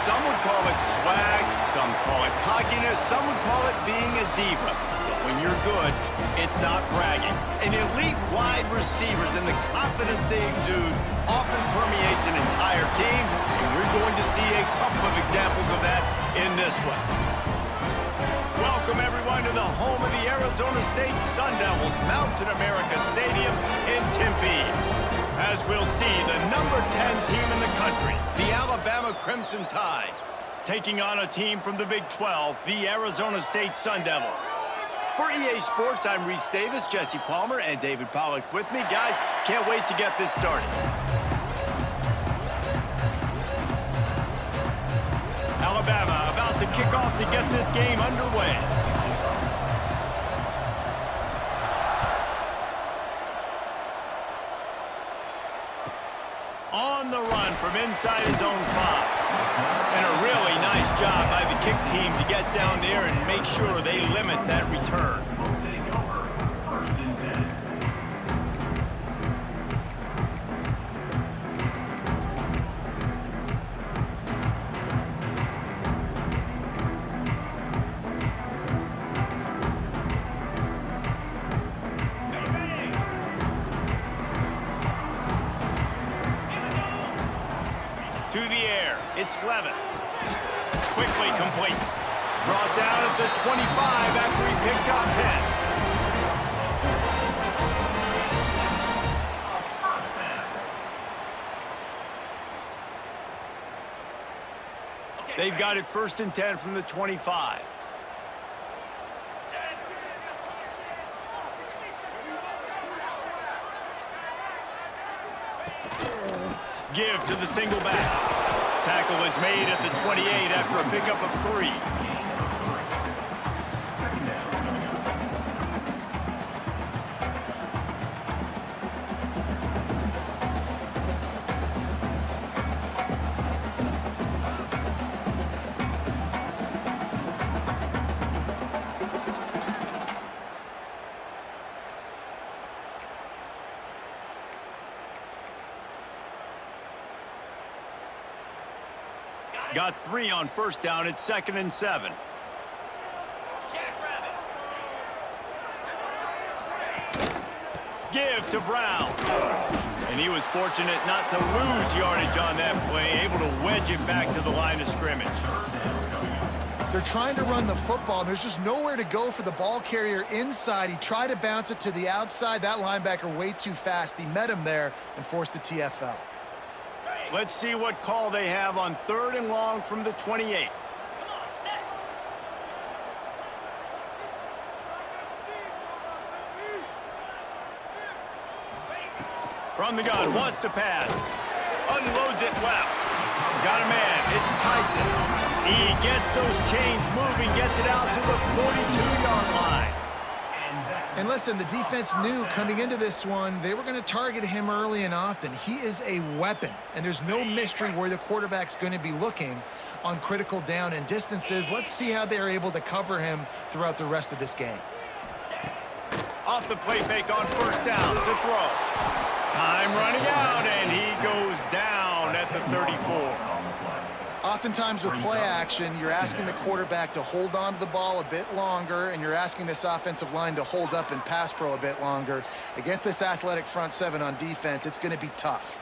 Some would call it swag, some call it cockiness, some would call it being a diva. But when you're good, it's not bragging. And elite wide receivers and the confidence they exude often permeates an entire team, and we're going to see a couple of examples of that in this one. Welcome, everyone, to the home of the Arizona State Sun Devils, Mountain America Stadium in Tempe. As we'll see, the number 10 team in the country, the Alabama Crimson Tide, taking on a team from the Big 12, the Arizona State Sun Devils. For EA Sports, I'm Reese Davis, Jesse Palmer, and David Pollack with me. Guys, can't wait to get this started. Alabama about to kick off to get this game underway. On the run from inside his own 5. And a really nice job by the kick team to get down there and make sure they limit that return. To the air, it's Levin. Quickly complete. Brought down at the 25 after he picked up 10. They've got it 1st and 10 from the 25. Give to the single back. Tackle is made at the 28 after a pickup of 3. Got 3 on 1st down at 2nd and 7. Give to Brown. And he was fortunate not to lose yardage on that play, able to wedge it back to the line of scrimmage. They're trying to run the football. There's just nowhere to go for the ball carrier inside. He tried to bounce it to the outside. That linebacker way too fast. He met him there and forced the TFL. Let's see what call they have on 3rd and long from the 28. From the gun, wants to pass. Unloads it left. Got a man, it's Tyson. He gets those chains moving, gets it out to the 42-yard line. And listen, the defense knew coming into this one, they were going to target him early and often. He is a weapon, and there's no mystery where the quarterback's going to be looking on critical down and distances. Let's see how they're able to cover him throughout the rest of this game. Off the play fake on 1st down to throw. Time running out, and he goes down at the 34. Oftentimes with play action, you're asking the quarterback to hold on to the ball a bit longer, and you're asking this offensive line to hold up in pass pro a bit longer. Against this athletic front seven on defense, it's going to be tough.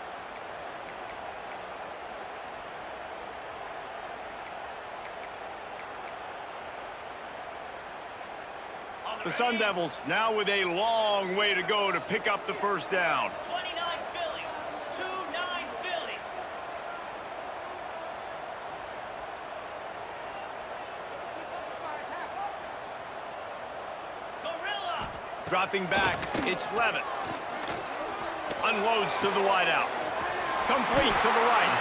The Sun Devils now with a long way to go to pick up the first down. 29 Philly. 2-9 Philly. Gorilla. Dropping back, it's Levitt. Unloads to the wideout. Complete to the right.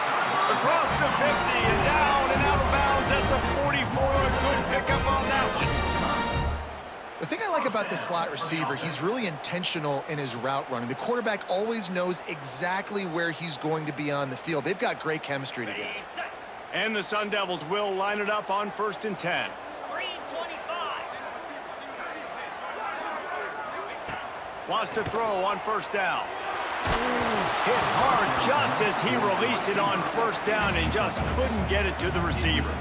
Across the 50 and down and out of bounds at the 44. A good pickup on that one. The thing I like about the slot receiver, he's really intentional in his route running. The quarterback always knows exactly where he's going to be on the field. They've got great chemistry together. And the Sun Devils will line it up on 1st and 10. Green 25. Wants to throw on 1st down. Hit hard just as he released it on 1st down and just couldn't get it to the receiver.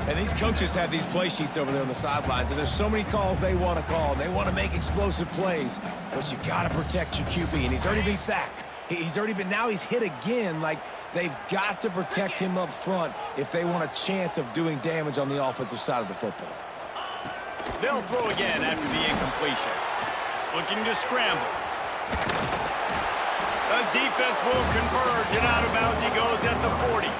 And these coaches have these play sheets over there on the sidelines, and there's so many calls they want to call. They want to make explosive plays, but you got to protect your QB, and he's already been sacked. Now he's hit again. Like, they've got to protect him up front if they want a chance of doing damage on the offensive side of the football. They'll throw again after the incompletion. Looking to scramble. The defense will converge, and out of bounds he goes at the 40.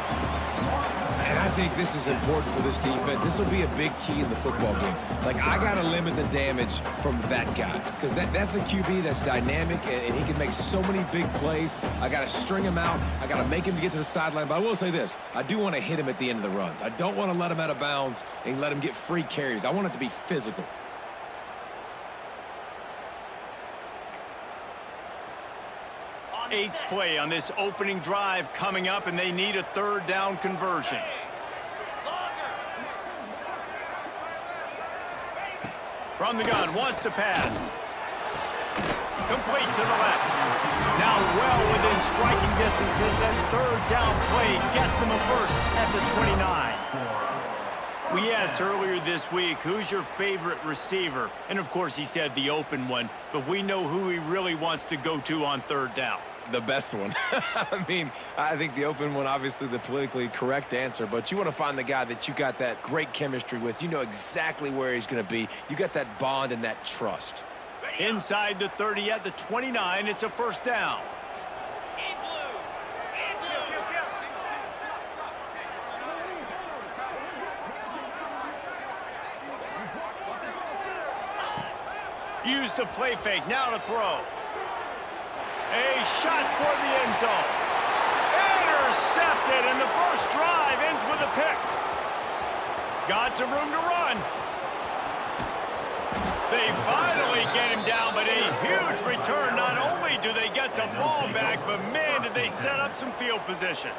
And I think this is important for this defense. This will be a big key in the football game. Like, I got to limit the damage from that guy because that's a QB that's dynamic, and he can make so many big plays. I got to string him out. I got to make him get to the sideline. But I will say this. I do want to hit him at the end of the runs. I don't want to let him out of bounds and let him get free carries. I want it to be physical. Eighth play on this opening drive coming up, and they need a 3rd down conversion. From the gun, wants to pass. Complete to the left. Now well within striking distance as that 3rd down play gets him a first at the 29. We asked earlier this week, who's your favorite receiver? And of course he said the open one, but we know who he really wants to go to on 3rd down. The best one. I mean, I think the open one, obviously the politically correct answer, but you want to find the guy that you got that great chemistry with. You know exactly where he's going to be. You got that bond and that trust. Inside the 30 at the 29, it's a 1st down. In blue. Use the play fake, now to throw. A shot toward the end zone. Intercepted, and the first drive ends with a pick. Got some room to run. They finally get him down, but a huge return. Not only do they get the ball back, but man, did they set up some field position.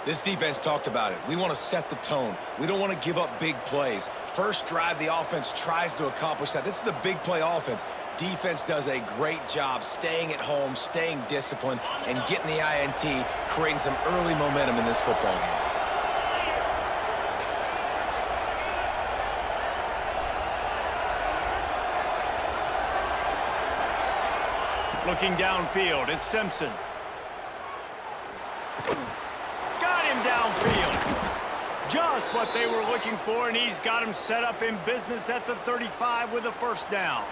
This defense talked about it. We want to set the tone. We don't want to give up big plays. First drive, the offense tries to accomplish that. This is a big play offense. Defense does a great job staying at home, staying disciplined, and getting the INT, creating some early momentum in this football game. Looking downfield, it's Simpson. Got him downfield. Just what they were looking for, and he's got him set up in business at the 35 with a 1st down.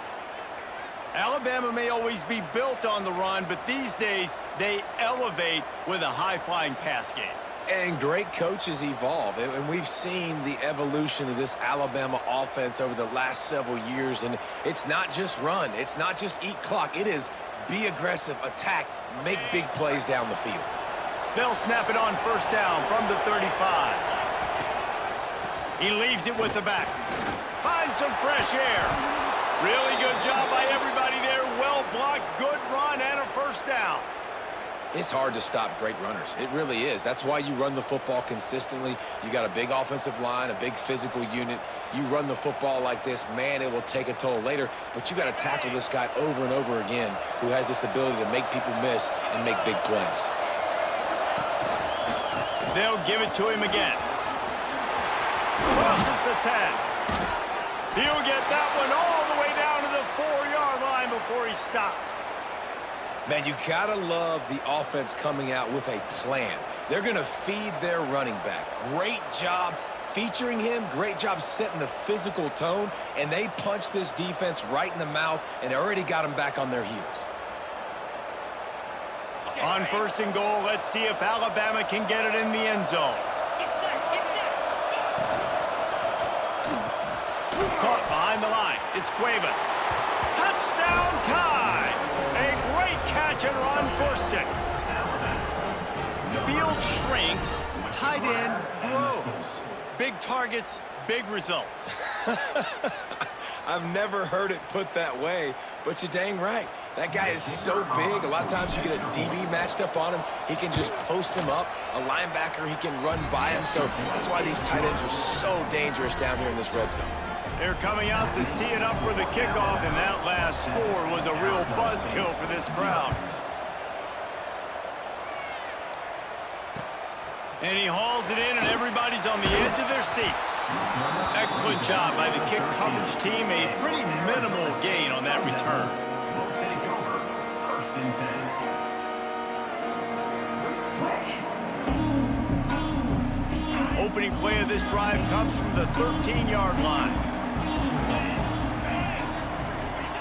Alabama may always be built on the run, but these days they elevate with a high-flying pass game. And great coaches evolve, and we've seen the evolution of this Alabama offense over the last several years, and it's not just run. It's not just eat clock. It is be aggressive, attack, make big plays down the field. They'll snap it on 1st down from the 35. He leaves it with the back. Finds some fresh air. Really good job by everybody there. Well blocked, good run, and a 1st down. It's hard to stop great runners. It really is. That's why you run the football consistently. You got a big offensive line, a big physical unit. You run the football like this, man, it will take a toll later. But you got to tackle this guy over and over again who has this ability to make people miss and make big plays. They'll give it to him again. Crosses the 10. He'll get that one all the way down to the 4-yard line before he stopped. Man, you gotta love the offense coming out with a plan. They're gonna feed their running back. Great job featuring him, great job setting the physical tone, and they punched this defense right in the mouth, and they already got them back on their heels. On 1st and goal, let's see if Alabama can get it in the end zone. Get set, get set. Caught behind the line. It's Cuevas. Touchdown tie! A great catch and run for 6. Field shrinks, tight end grows. Big targets, big results. I've never heard it put that way, but you're dang right. That guy is so big. A lot of times you get a DB matched up on him. He can just post him up. A linebacker, he can run by him. So that's why these tight ends are so dangerous down here in this red zone. They're coming out to tee it up for the kickoff, and that last score was a real buzzkill for this crowd. And he hauls it in, and everybody's on the edge of their seats. Excellent job by the kick coverage team. A pretty minimal gain on that return. Opening play of this drive comes from the 13-yard line.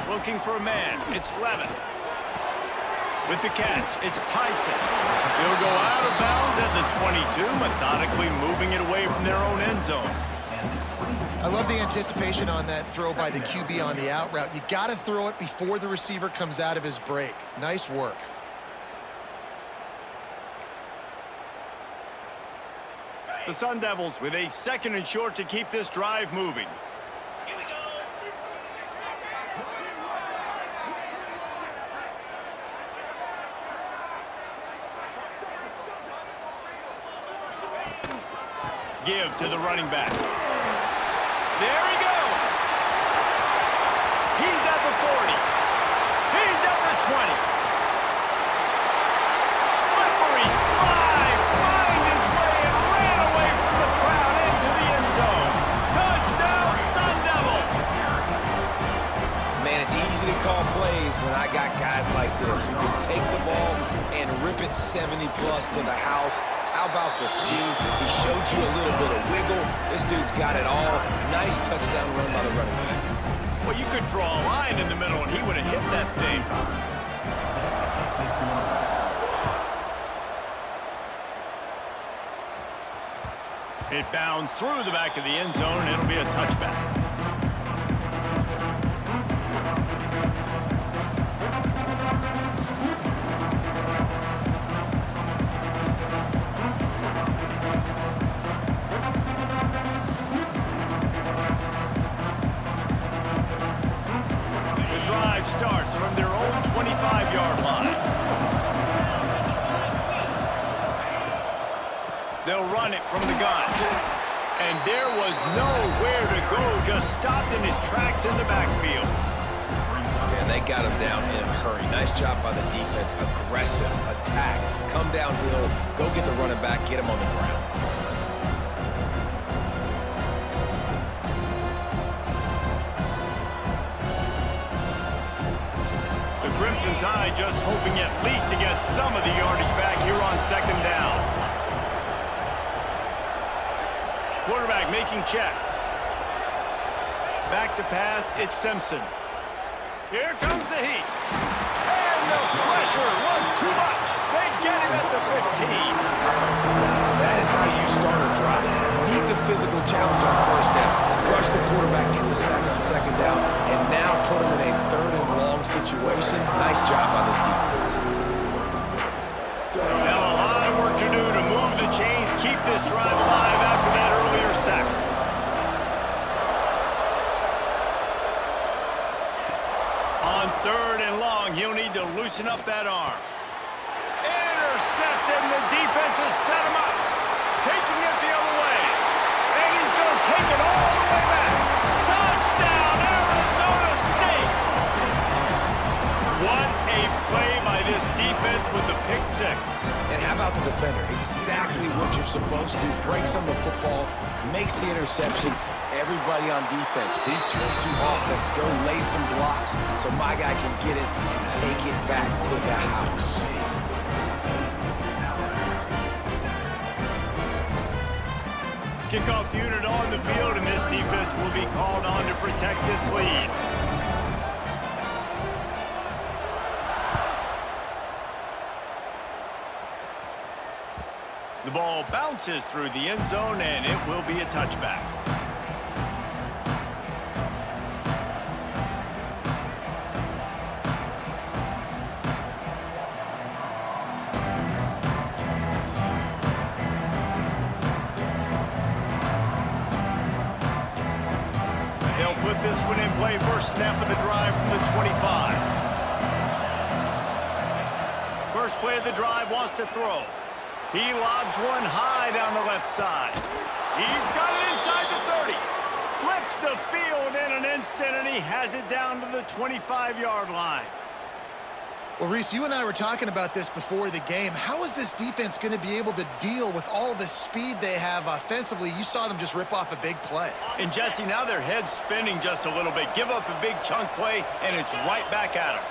Looking for a man. It's Levin. With the catch, it's Tyson. He'll go out of bounds at the 22, methodically moving it away from their own end zone. I love the anticipation on that throw by the QB on the out route. You got to throw it before the receiver comes out of his break. Nice work. The Sun Devils with a 2nd and short to keep this drive moving. Here we go. Give to the running back. There he goes. He's at the 40. He's at the 20. Slippery slide. Find his way and ran away from the crowd into the end zone. Touchdown, Sun Devils. Man, it's easy to call plays when I got guys like this who can take the ball and rip it 70-plus to the house. How about the speed? He showed you a little bit of wiggle. This dude's got it all. Nice touchdown run by the running back. Well, you could draw a line in the middle, and he would have hit that thing. It bounds through the back of the end zone, and it'll be a touchback. The drive starts from their own 25-yard line. They'll run it from the gun. And there was nowhere to go, just stopped in his tracks in the backfield. And they got him down in a hurry. Nice job by the defense. Aggressive attack. Come downhill, go get the running back, get him on the ground. The Crimson Tide just hoping at least to get some of the yardage back here on 2nd down. Quarterback making checks. Back to pass, it's Simpson. Here comes the heat. And the pressure was too much. They get him at the 15. That is how you start a drive. Meet the physical challenge on 1st down. Rush the quarterback, get the sack on 2nd down, and now put him in a 3rd and long situation. Nice job by this defense. Now a lot of work to do to move the chains, keep this drive alive after that earlier sack. On 3rd and long, he'll need to loosen up that arm. Intercepted, and the defense has set him up. Taking it the other way. And he's going to take it all the way back. Touchdown, Arizona State! What a play by this defense with the pick six. And how about the defender? Exactly what you're supposed to do. Breaks on the football, makes the interception. Everybody on defense, return to offense. Go lay some blocks so my guy can get it and take it back to the house. Kickoff unit on the field, and this defense will be called on to protect this lead. The ball bounces through the end zone, and it will be a touchback. They'll put this one in play. First snap of the drive from the 25. First play of the drive, wants to throw. He lobs one high down the left side. He's got it inside the 30. Flips the field in an instant, and he has it down to the 25-yard line. Well, Reese, you and I were talking about this before the game. How is this defense going to be able to deal with all the speed they have offensively? You saw them just rip off a big play. And, Jesse, now their head's spinning just a little bit. Give up a big chunk play, and it's right back at him.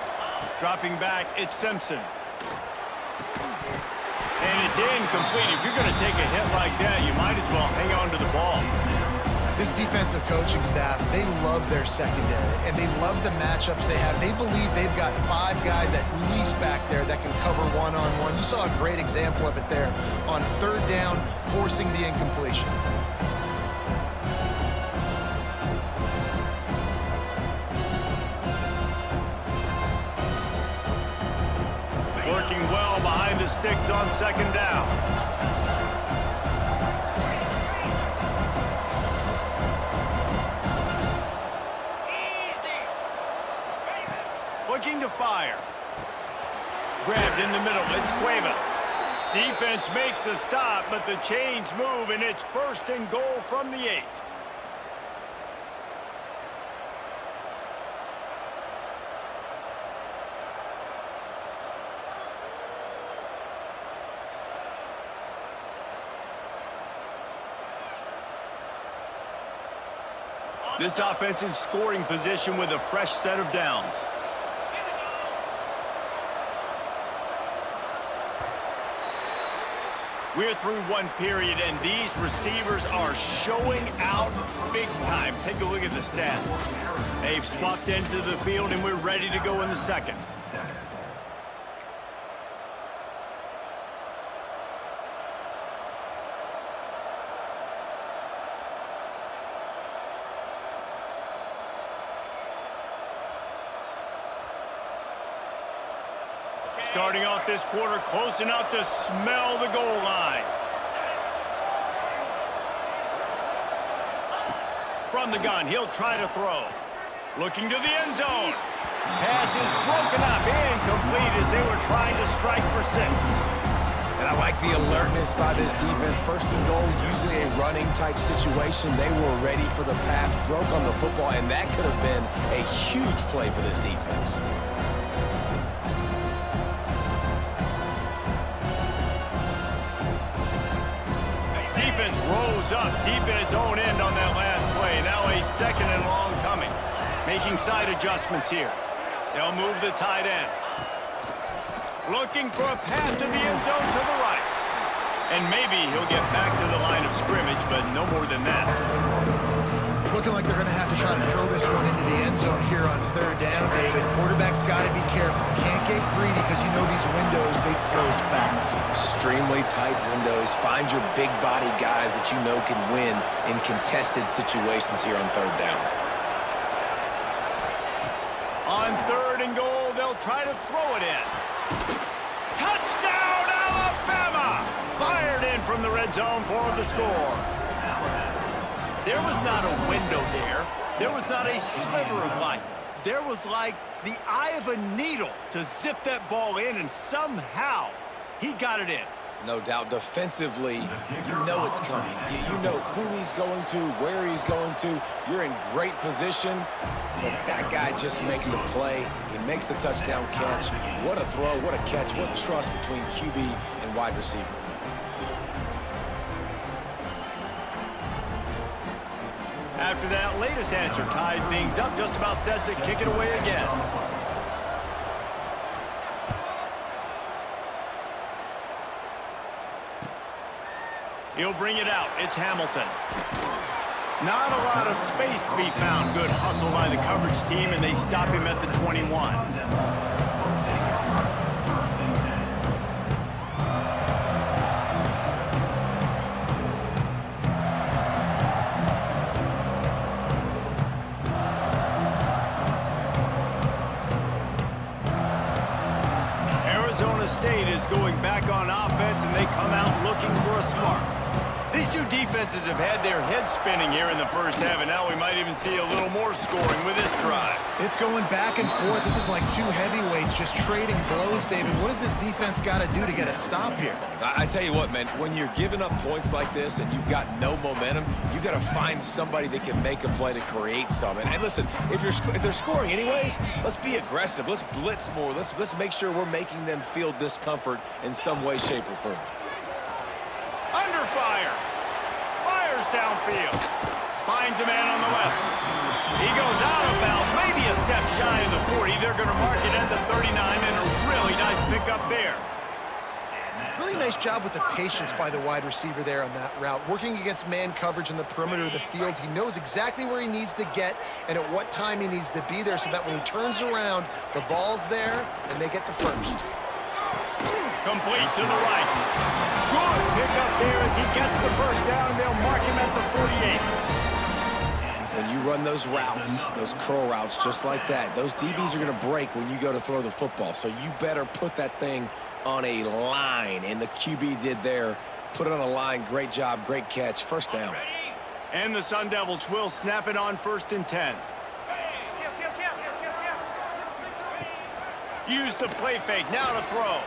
Dropping back, it's Simpson. And it's incomplete. If you're going to take a hit like that, you might as well hang on to the ball. This defensive coaching staff, they love their secondary, and they love the matchups they have. They believe they've got 5 guys at least back there that can cover one-on-one. You saw a great example of it there on third down, forcing the incompletion. Working well behind the sticks on second down. Looking to fire. Grabbed in the middle. It's Cuevas. Defense makes a stop, but the chains move, and it's first and goal from the 8. This offense in scoring position with a fresh set of downs. We're through one period, and these receivers are showing out big time. Take a look at the stats. They've swapped ends of the field, and we're ready to go in the second. Starting off this quarter close enough to smell the goal line. From the gun, he'll try to throw. Looking to the end zone. Pass is broken up, incomplete as they were trying to strike for 6. And I like the alertness by this defense. First and goal, usually a running type situation. They were ready for the pass, broke on the football, and that could have been a huge play for this defense. Defense rose up deep in its own end on that last play. Now a second and long coming. Making side adjustments here. They'll move the tight end. Looking for a pass to the end zone to the right. And maybe he'll get back to the line of scrimmage, but no more than that. It's looking like they're going to have to try to throw this one into the end zone here on third down, David. Quarterback's got to be careful. Can't get greedy because you know these windows, they close fast. Extremely tight windows. Find your big body guys that you know can win in contested situations here on third down. On third and goal, they'll try to throw it in. Touchdown, Alabama! Fired in from the red zone for the score. There was not a window there. There was not a sliver of light. There was like the eye of a needle to zip that ball in, and somehow he got it in. No doubt defensively, you know it's coming. You know who he's going to, where he's going to. You're in great position, but that guy just makes a play. He makes the touchdown catch. What a throw, what a catch, what trust between QB and wide receiver. After that latest answer tied things up, just about set to kick it away again. He'll bring it out. It's Hamilton. Not a lot of space to be found. Good hustle by the coverage team, and they stop him at the 21. Arizona State is going back on offense, and they come out looking for a spark. These two defenses have had their heads spinning here in the first half, and now we might even see a little more scoring with this drive. It's going back and forth. This is like two heavyweights just trading blows, David. What does this defense got to do to get a stop here? I tell you what, man, when you're giving up points like this and you've got no momentum, you got to find somebody that can make a play to create some. And listen, if they're scoring anyways, let's be aggressive. Let's blitz more. Let's make sure we're making them feel discomfort in some way, shape, or form. Under fire. Fires downfield. Finds a man on the left. He goes out of bounds, maybe a step shy of the 40. They're going to mark it at the 39, and a really nice pickup there. Really nice job with the patience by the wide receiver there on that route. Working against man coverage in the perimeter of the field. He knows exactly where he needs to get and at what time he needs to be there so that when he turns around, the ball's there, and they get the first. Complete to the right. Good pickup there as he gets the first down, and they'll mark him at the 48. When you run those routes, those curl routes just like that, those DBs are going to break when you go to throw the football. So you better put that thing on a line, and the QB did there. Put it on a line. Great job, great catch. First down. And the Sun Devils will snap it on 1st and 10. Use the play fake. Now to throw.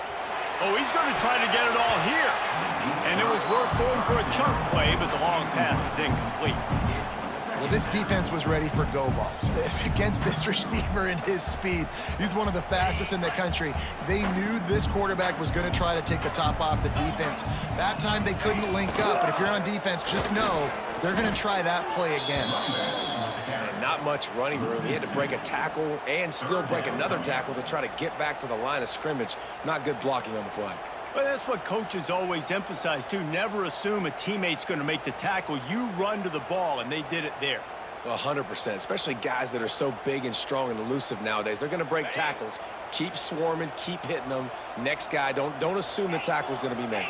Oh, he's going to try to get it all here. And it was worth going for a chunk play, but the long pass is incomplete. Well, this defense was ready for go balls against this receiver and his speed. He's one of the fastest in the country. They knew this quarterback was going to try to take the top off the defense. That time they couldn't link up, but if you're on defense, just know they're going to try that play again. And not much running room. He had to break a tackle and still break another tackle to try to get back to the line of scrimmage. Not good blocking on the play. But that's what coaches always emphasize, too. Never assume a teammate's going to make the tackle. You run to the ball, and they did it there. 100%, especially guys that are so big and strong and elusive nowadays. They're going to break tackles. Keep swarming, keep hitting them. Next guy, don't assume the tackle's going to be made.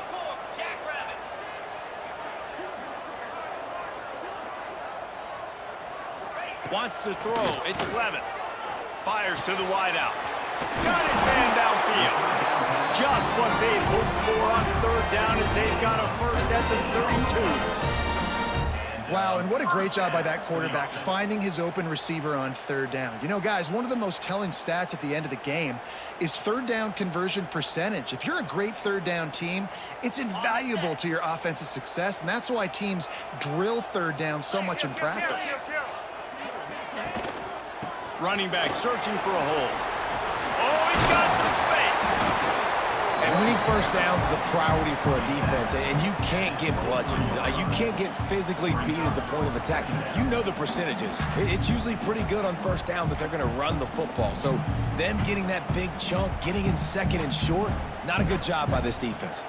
Wants to throw. It's Levin. Fires to the wideout. Got his man downfield. Just what they'd hoped for on 3rd down as they've got a first at the 32. Wow, and what a great job by that quarterback finding his open receiver on 3rd down. You know, guys, one of the most telling stats at the end of the game is 3rd down conversion percentage. If you're a great 3rd down team, it's invaluable to your offensive success, and that's why teams drill 3rd down so much in practice. Running back searching for a hole. Oh, he's got some space. And winning first downs is a priority for a defense, and you can't get bludgeoned. You can't get physically beat at the point of attack. You know the percentages. It's usually pretty good on 1st down that they're going to run the football. So them getting that big chunk, getting in 2nd and short, not a good job by this defense.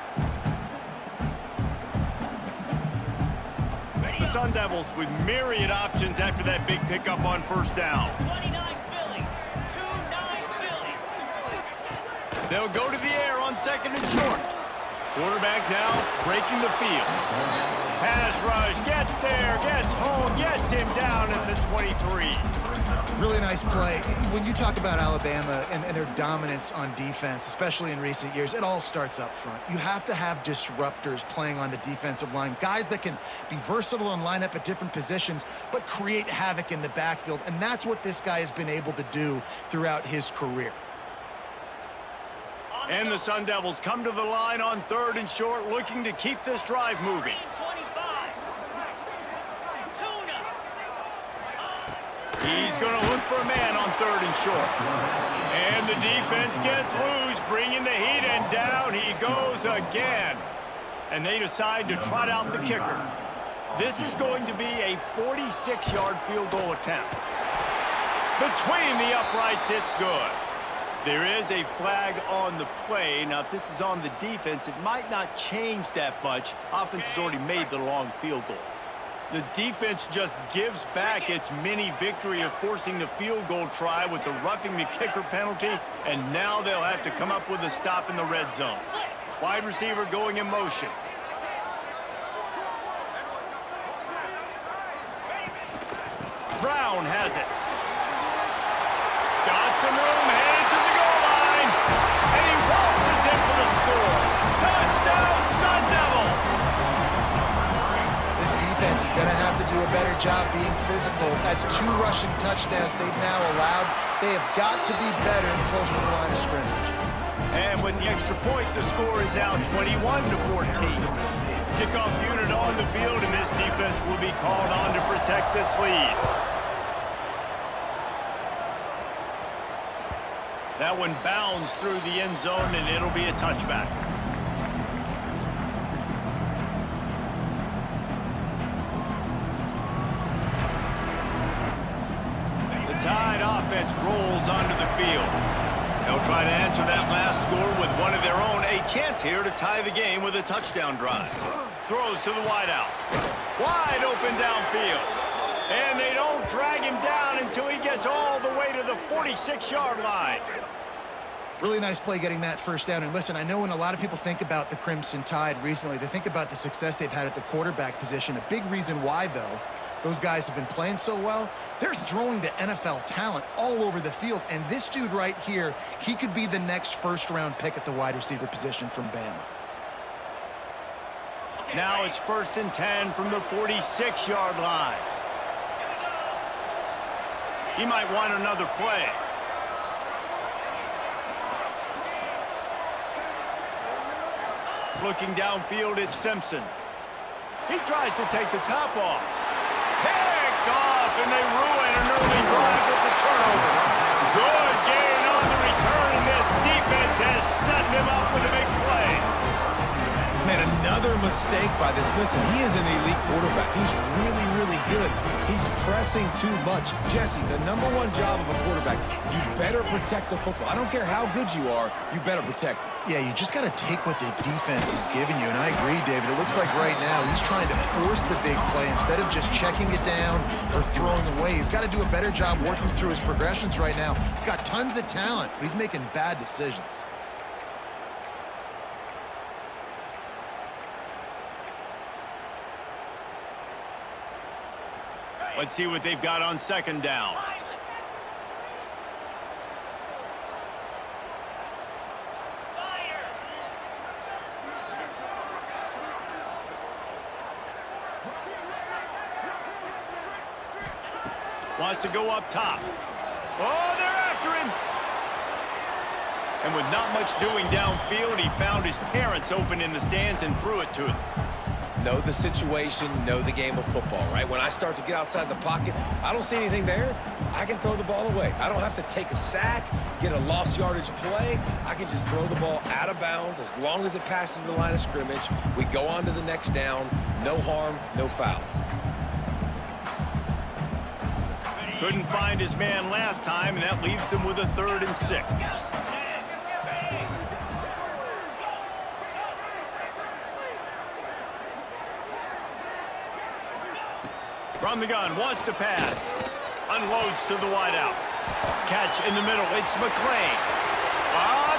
The Sun Devils with myriad options after that big pickup on 1st down. 29 Philly. 2-9 Philly. They'll go to the air on 2nd and short. Quarterback now breaking the field. Pass rush, gets there, gets home, gets him down at the 23. Really nice play. When you talk about Alabama and their dominance on defense, especially in recent years, it all starts up front. You have to have disruptors playing on the defensive line, guys that can be versatile and line up at different positions, but create havoc in the backfield, and that's what this guy has been able to do throughout his career. And the Sun Devils come to the line on 3rd and short, looking to keep this drive moving. 25. Tuna. He's going to look for a man on 3rd and short. And the defense gets loose, bringing the heat, and down he goes again. And they decide to trot out the kicker. This is going to be a 46-yard field goal attempt. Between the uprights, it's good. There is a flag on the play. Now, if this is on the defense, it might not change that much. Offense has already made the long field goal. The defense just gives back its mini victory of forcing the field goal try with the roughing the kicker penalty, and now they'll have to come up with a stop in the red zone. Wide receiver going in motion. Brown has it. Got some room, headed to the goal line, and he waltzes in for the score. Touchdown, Sun Devils! This defense is going to have to do a better job being physical. That's 2 rushing touchdowns they've now allowed. They have got to be better close to the line of scrimmage. And with the extra point, the score is now 21-14. Kickoff unit on the field, and this defense will be called on to protect this lead. That one bounds through the end zone, and it'll be a touchback. The Tide offense rolls onto the field. They'll try to answer that last score with one of their own. A chance here to tie the game with a touchdown drive. Throws to the wideout. Wide open downfield. And they don't drag him down until he gets all the way to the 46-yard line. Really nice play getting that first down. And listen, I know when a lot of people think about the Crimson Tide recently, they think about the success they've had at the quarterback position. A big reason why, though, those guys have been playing so well, they're throwing the NFL talent all over the field. And this dude right here, he could be the next first-round pick at the wide receiver position from Bama. Now it's 1st and 10 from the 46-yard line. He might want another play. Looking downfield, it's Simpson. He tries to take the top off. Picked off, and they ruin an early drive with the turnover. Good gain on the return, and this defense has set them up with a big play. Man, another mistake by this. Listen, he is an elite quarterback. He's really, really good. He's pressing too much. Jesse, the #1 job of a quarterback, you better protect the football. I don't care how good you are, you better protect it. Yeah, you just got to take what the defense is giving you. And I agree, David. It looks like right now he's trying to force the big play instead of just checking it down or throwing away. He's got to do a better job working through his progressions right now. He's got tons of talent, but he's making bad decisions. Let's see what they've got on 2nd down. Wants to go up top. Oh, they're after him. And with not much doing downfield, he found his parents open in the stands and threw it to him. Know the situation, know the game of football, right? When I start to get outside the pocket, I don't see anything there, I can throw the ball away. I don't have to take a sack, get a lost yardage play. I can just throw the ball out of bounds as long as it passes the line of scrimmage. We go on to the next down. No harm, no foul. Couldn't find his man last time, and that leaves him with a 3rd and 6. From the gun, wants to pass. Unloads to the wideout. Catch in the middle, it's McClain.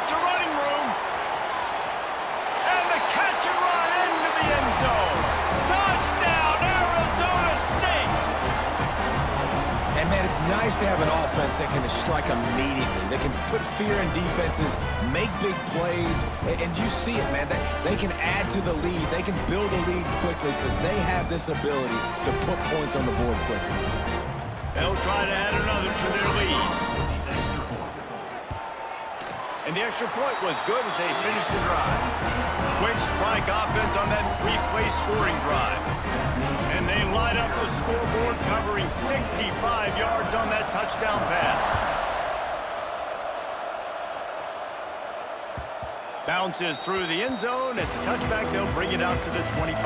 It's a running room. And the catch and run into the end zone. Touchdown, Arizona State! And, man, it's nice to have an offense that can strike immediately. They can put fear in defenses, make big plays, and you see it, man. They can add to the lead. They can build a lead quickly because they have this ability to put points on the board quickly. They'll try to add another to their lead. And the extra point was good as they finished the drive. quick strike offense on that three-play scoring drive. And they light up the scoreboard, covering 65 yards on that touchdown pass. Bounces through the end zone. It's a touchback. They'll bring it out to the 25.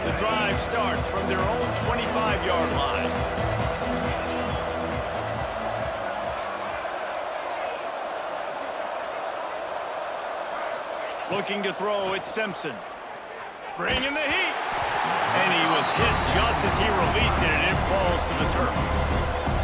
The drive starts from their own 25-yard line. Looking to throw, it's Simpson. Bringing the heat. And he was hit just as he released it, and it falls to the turf.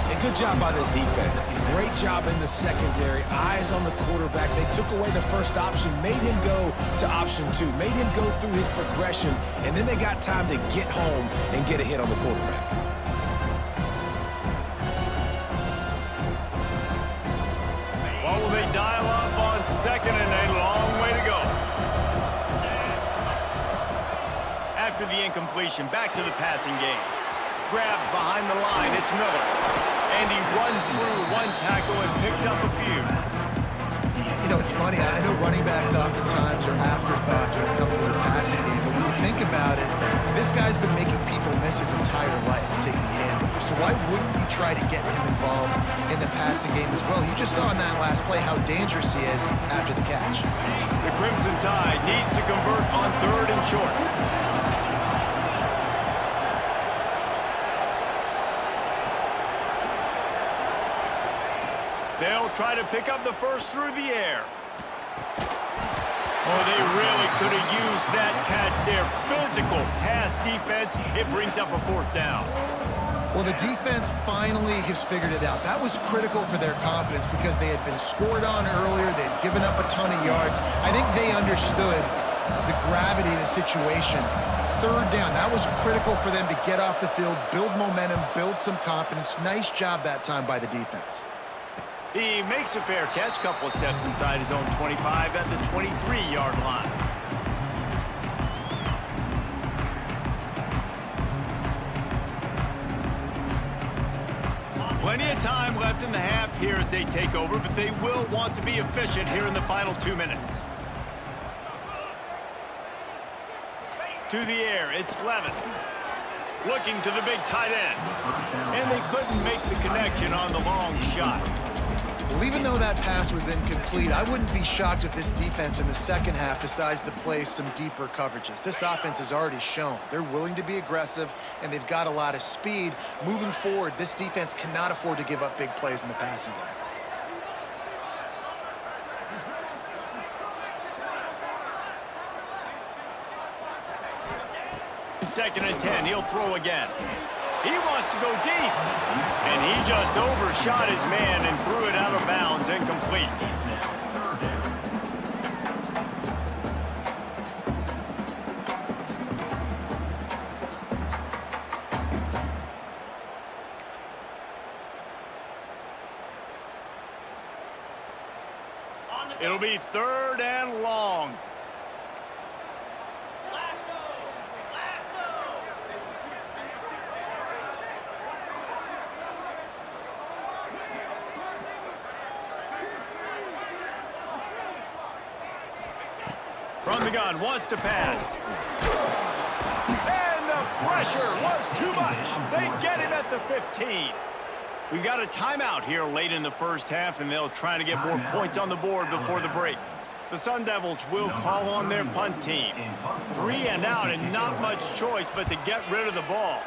And good job by this defense. Great job in the secondary. Eyes on the quarterback. They took away the first option, made him go to option 2, made him go through his progression, and then they got time to get home and get a hit on the quarterback. What will they dial up on second and a long way to go? After the incompletion, back to the passing game. Grabbed behind the line, it's Miller. And he runs through one tackle and picks up a few. You know, it's funny. I know running backs oftentimes are afterthoughts when it comes to the passing game. But when you think about it, this guy's been making people miss his entire life taking handoffs. So why wouldn't you try to get him involved in the passing game as well? You just saw in that last play how dangerous he is after the catch. The Crimson Tide needs to convert on 3rd and short. They'll try to pick up the first through the air. Oh, they really could have used that catch there. Physical pass defense. It brings up a 4th down. Well, the defense finally has figured it out. That was critical for their confidence because they had been scored on earlier. They had given up a ton of yards. I think they understood the gravity of the situation. 3rd down, that was critical for them to get off the field, build momentum, build some confidence. Nice job that time by the defense. He makes a fair catch, couple of steps inside his own 25 at the 23-yard line. Plenty of time left in the half here as they take over, but they will want to be efficient here in the final 2 minutes. To the air, it's Levin. Looking to the big tight end. And they couldn't make the connection on the long shot. Well, even though that pass was incomplete, I wouldn't be shocked if this defense in the second half decides to play some deeper coverages. This offense has already shown they're willing to be aggressive, and they've got a lot of speed. Moving forward, this defense cannot afford to give up big plays in the passing game. 2nd and 10, he'll throw again. He wants to go deep, and he just overshot his man and threw it out of bounds, incomplete. It'll be 3rd and long. From the gun, wants to pass. And the pressure was too much. They get him at the 15. We've got a timeout here late in the first half, and they'll try to get more points on the board before the break. The Sun Devils will call on their punt team. 3 and out, and not much choice but to get rid of the ball.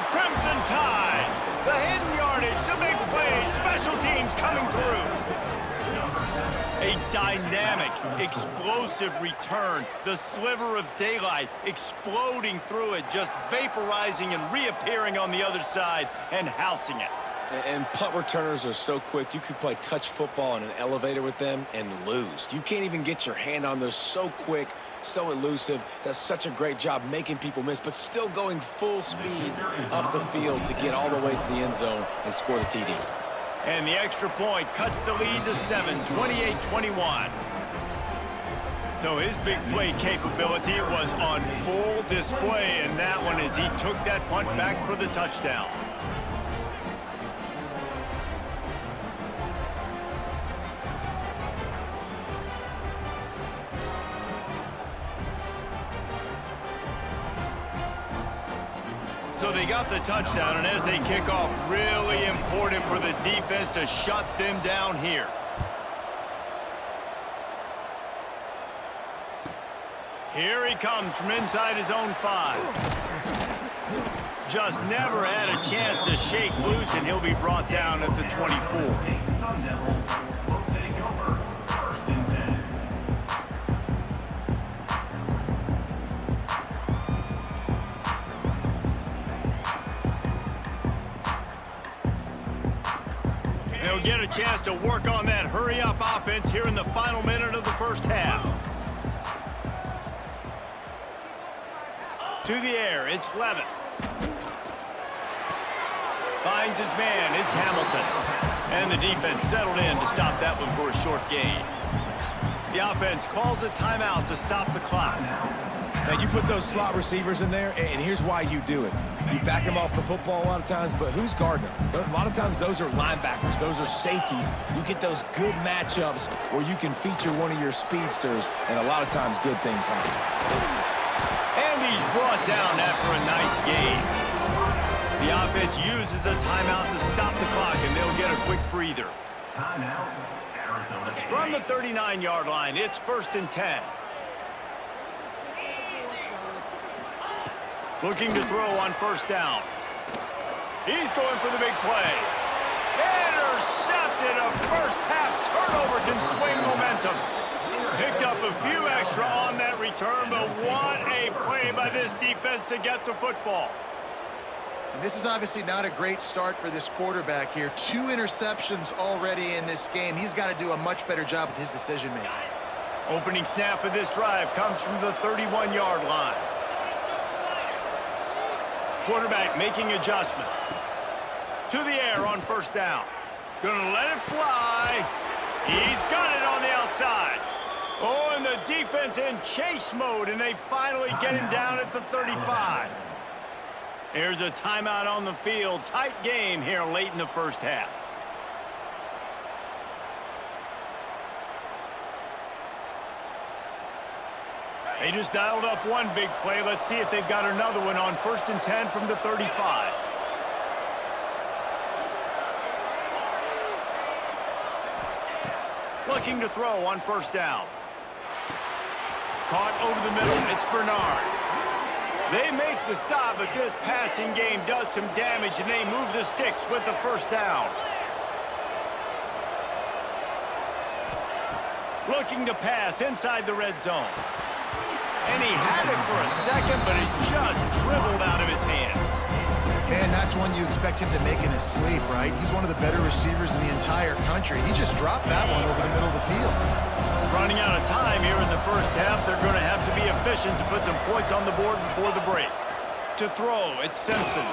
Crimson Tide. The hidden yardage, the big plays, special teams coming through. A dynamic, explosive return. The sliver of daylight exploding through it, just vaporizing and reappearing on the other side and housing it. And punt returners are so quick. You could play touch football in an elevator with them and lose. You can't even get your hand on those. So quick, so elusive. Does such a great job making people miss, but still going full speed up the field to get all the way to the end zone and score the TD. And the extra point cuts the lead to 7, 28-21. So his big play capability was on full display in that one as he took that punt back for the touchdown. So they got the touchdown, and as they kick off, really important for the defense to shut them down here. Here he comes from inside his own 5. Just never had a chance to shake loose, and he'll be brought down at the 24. They'll get a chance to work on that hurry-up offense here in the final minute of the first half. To the air, it's Levitt. Finds his man, it's Hamilton. And the defense settled in to stop that one for a short gain. The offense calls a timeout to stop the clock. Now, you put those slot receivers in there, and here's why you do it. You back them off the football a lot of times, but who's guarding them? A lot of times those are linebackers, those are safeties. You get those good matchups where you can feature one of your speedsters, and a lot of times good things happen. And he's brought down after a nice gain. The offense uses a timeout to stop the clock, and they'll get a quick breather. Timeout, Arizona State. From the 39-yard line, it's 1st and 10. Looking to throw on 1st down. He's going for the big play. Intercepted. A first-half turnover can swing momentum. Picked up a few extra on that return, but what a play by this defense to get the football. And this is obviously not a great start for this quarterback here. 2 interceptions already in this game. He's got to do a much better job with his decision-making. Opening snap of this drive comes from the 31-yard line. Quarterback making adjustments. To the air on 1st down. Gonna let it fly. He's got it on the outside. Oh, and the defense in chase mode, and they finally get him down at the 35. Here's a timeout on the field. Tight game here late in the first half. They just dialed up one big play. Let's see if they've got another one on 1st and 10 from the 35. Looking to throw on 1st down. Caught over the middle. It's Bernard. They make the stop, but this passing game does some damage, and they move the sticks with the 1st down. Looking to pass inside the red zone. And he had it for a second, but it just dribbled out of his hands. Man, that's one you expect him to make in his sleep, right? He's one of the better receivers in the entire country. He just dropped that one over the middle of the field. Running out of time here in the first half, they're going to have to be efficient to put some points on the board before the break. To throw, it's Simpson.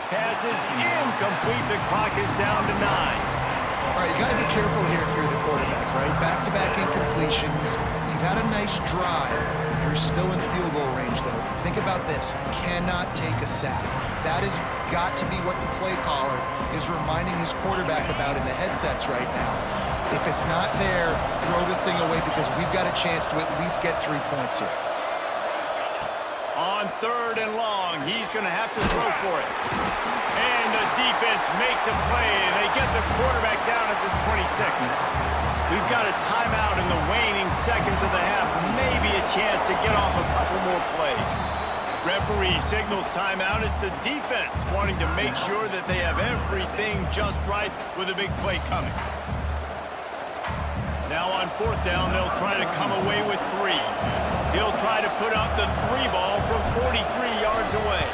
Pass is incomplete. The clock is down to 9. All right, you got to be careful here if you're the quarterback, right? Back-to-back incompletions. You've had a nice drive. You're still in field goal range, though. Think about this. You cannot take a sack. That has got to be what the play caller is reminding his quarterback about in the headsets right now. If it's not there, throw this thing away because we've got a chance to at least get 3 points here. On 3rd and long, he's going to have to throw for it. And the defense makes a play, and they get the quarterback down at the 26. We've got a timeout in the waning seconds of the half. Maybe a chance to get off a couple more plays. Referee signals timeout. It's the defense wanting to make sure that they have everything just right with a big play coming. Now on 4th down, they'll try to come away with 3. He'll try to put up the 3 ball from 43 yards away.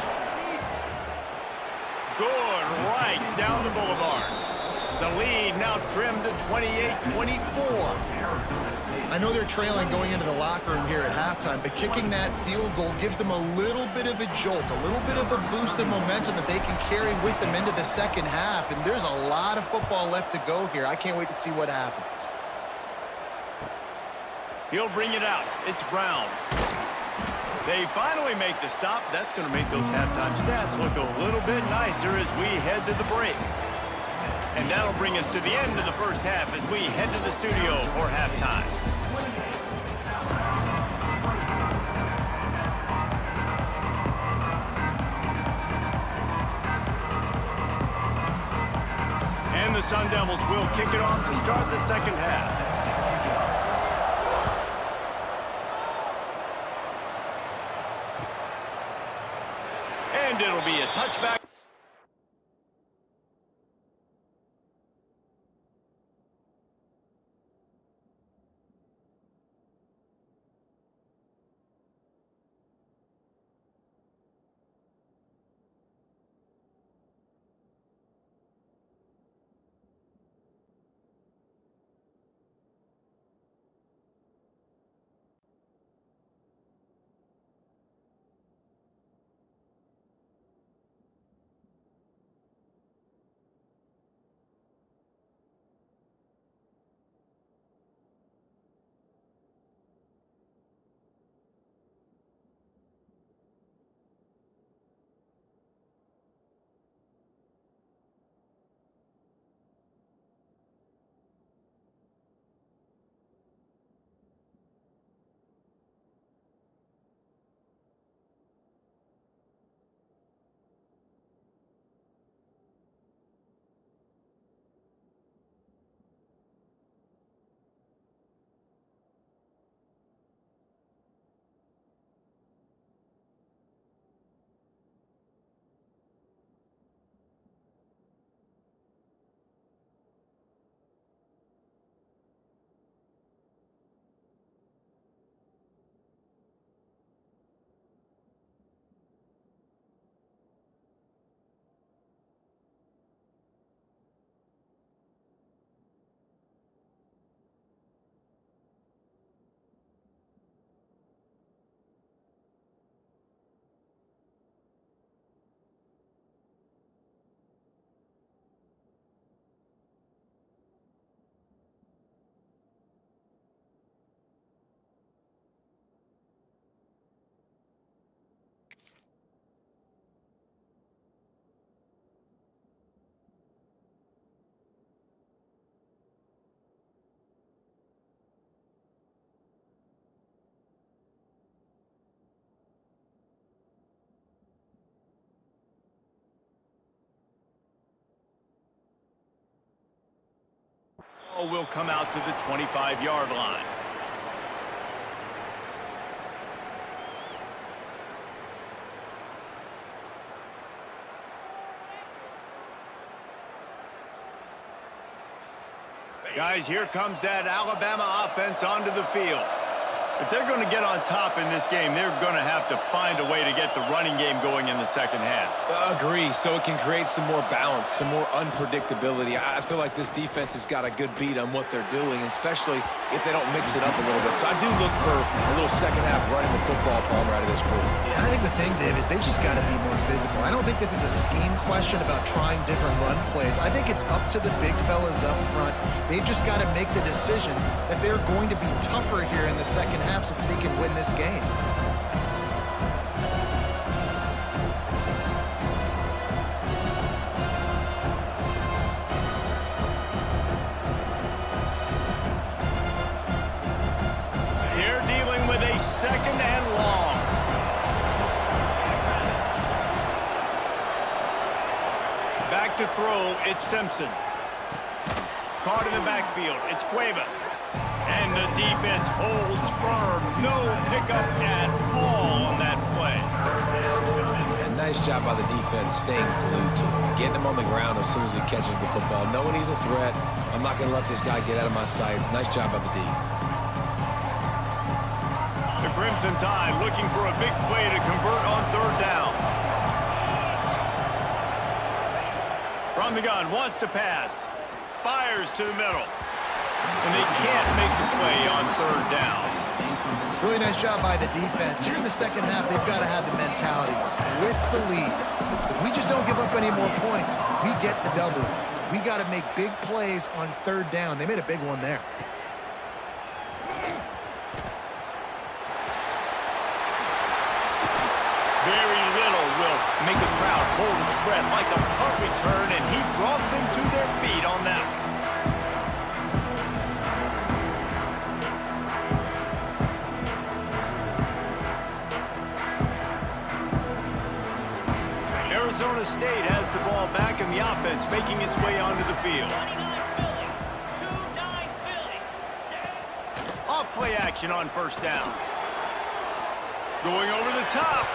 Good, right down the boulevard. The lead now trimmed to 28-24. I know they're trailing going into the locker room here at halftime, but kicking that field goal gives them a little bit of a jolt, a little bit of a boost of momentum that they can carry with them into the second half. And there's a lot of football left to go here. I can't wait to see what happens. He'll bring it out. It's Brown. They finally make the stop. That's going to make those halftime stats look a little bit nicer as we head to the break. And that'll bring us to the end of the first half as we head to the studio for halftime. And the Sun Devils will kick it off to start the second half. And it'll be a touchback. Will come out to the 25-yard line. Guys, here comes that Alabama offense onto the field. If they're going to get on top in this game, they're going to have to find a way to get the running game going in the second half. Agree, so it can create some more balance, some more unpredictability. I feel like this defense has got a good beat on what they're doing, especially if they don't mix it up a little bit. So I do look for a little second half running the football Palmer out of this group. Yeah, I think the thing, Dave, is they just got to be more physical. I don't think this is a scheme question about trying different run plays. I think it's up to the big fellas up front. They've just got to make the decision that they're going to be tougher here in the second half so that they can win this game. They're dealing with a second and long. Back to throw, it's Simpson. Caught in the backfield, it's Cuevas. And the defense holds firm. No pickup at all on that play. And nice job by the defense staying glued to him, getting him on the ground as soon as he catches the football, knowing he's a threat. I'm not going to let this guy get out of my sights. Nice job by the D. The Crimson Tide looking for a big play to convert on third down. From the gun, wants to pass. fires to the middle. And they can't make the play on third down. Really nice job by the defense. Here in the second half, they've got to have the mentality with the lead. If we just don't give up any more points, we get the W. We got to make big plays on third down. They made a big one there. Very little will make a crowd hold its breath like a punt return, and he brought them to their feet on that one. Arizona State has the ball back in the offense, making its way onto the field. 29 Philly. Off play action on first down. Going over the top.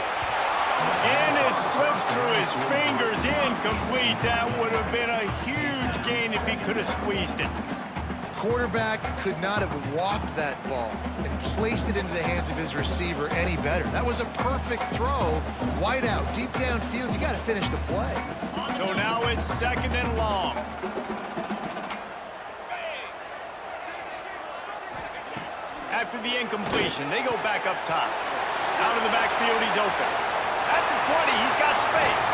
And it slips through his fingers, incomplete. That would have been a huge gain if he could have squeezed it. Quarterback could not have walked that ball and placed it into the hands of his receiver any better. That was a perfect throw. Wide out, deep downfield. You got to finish the play. So now it's second and long. After the incompletion, they go back up top. Out of the backfield, he's open. At the 20, he's got space.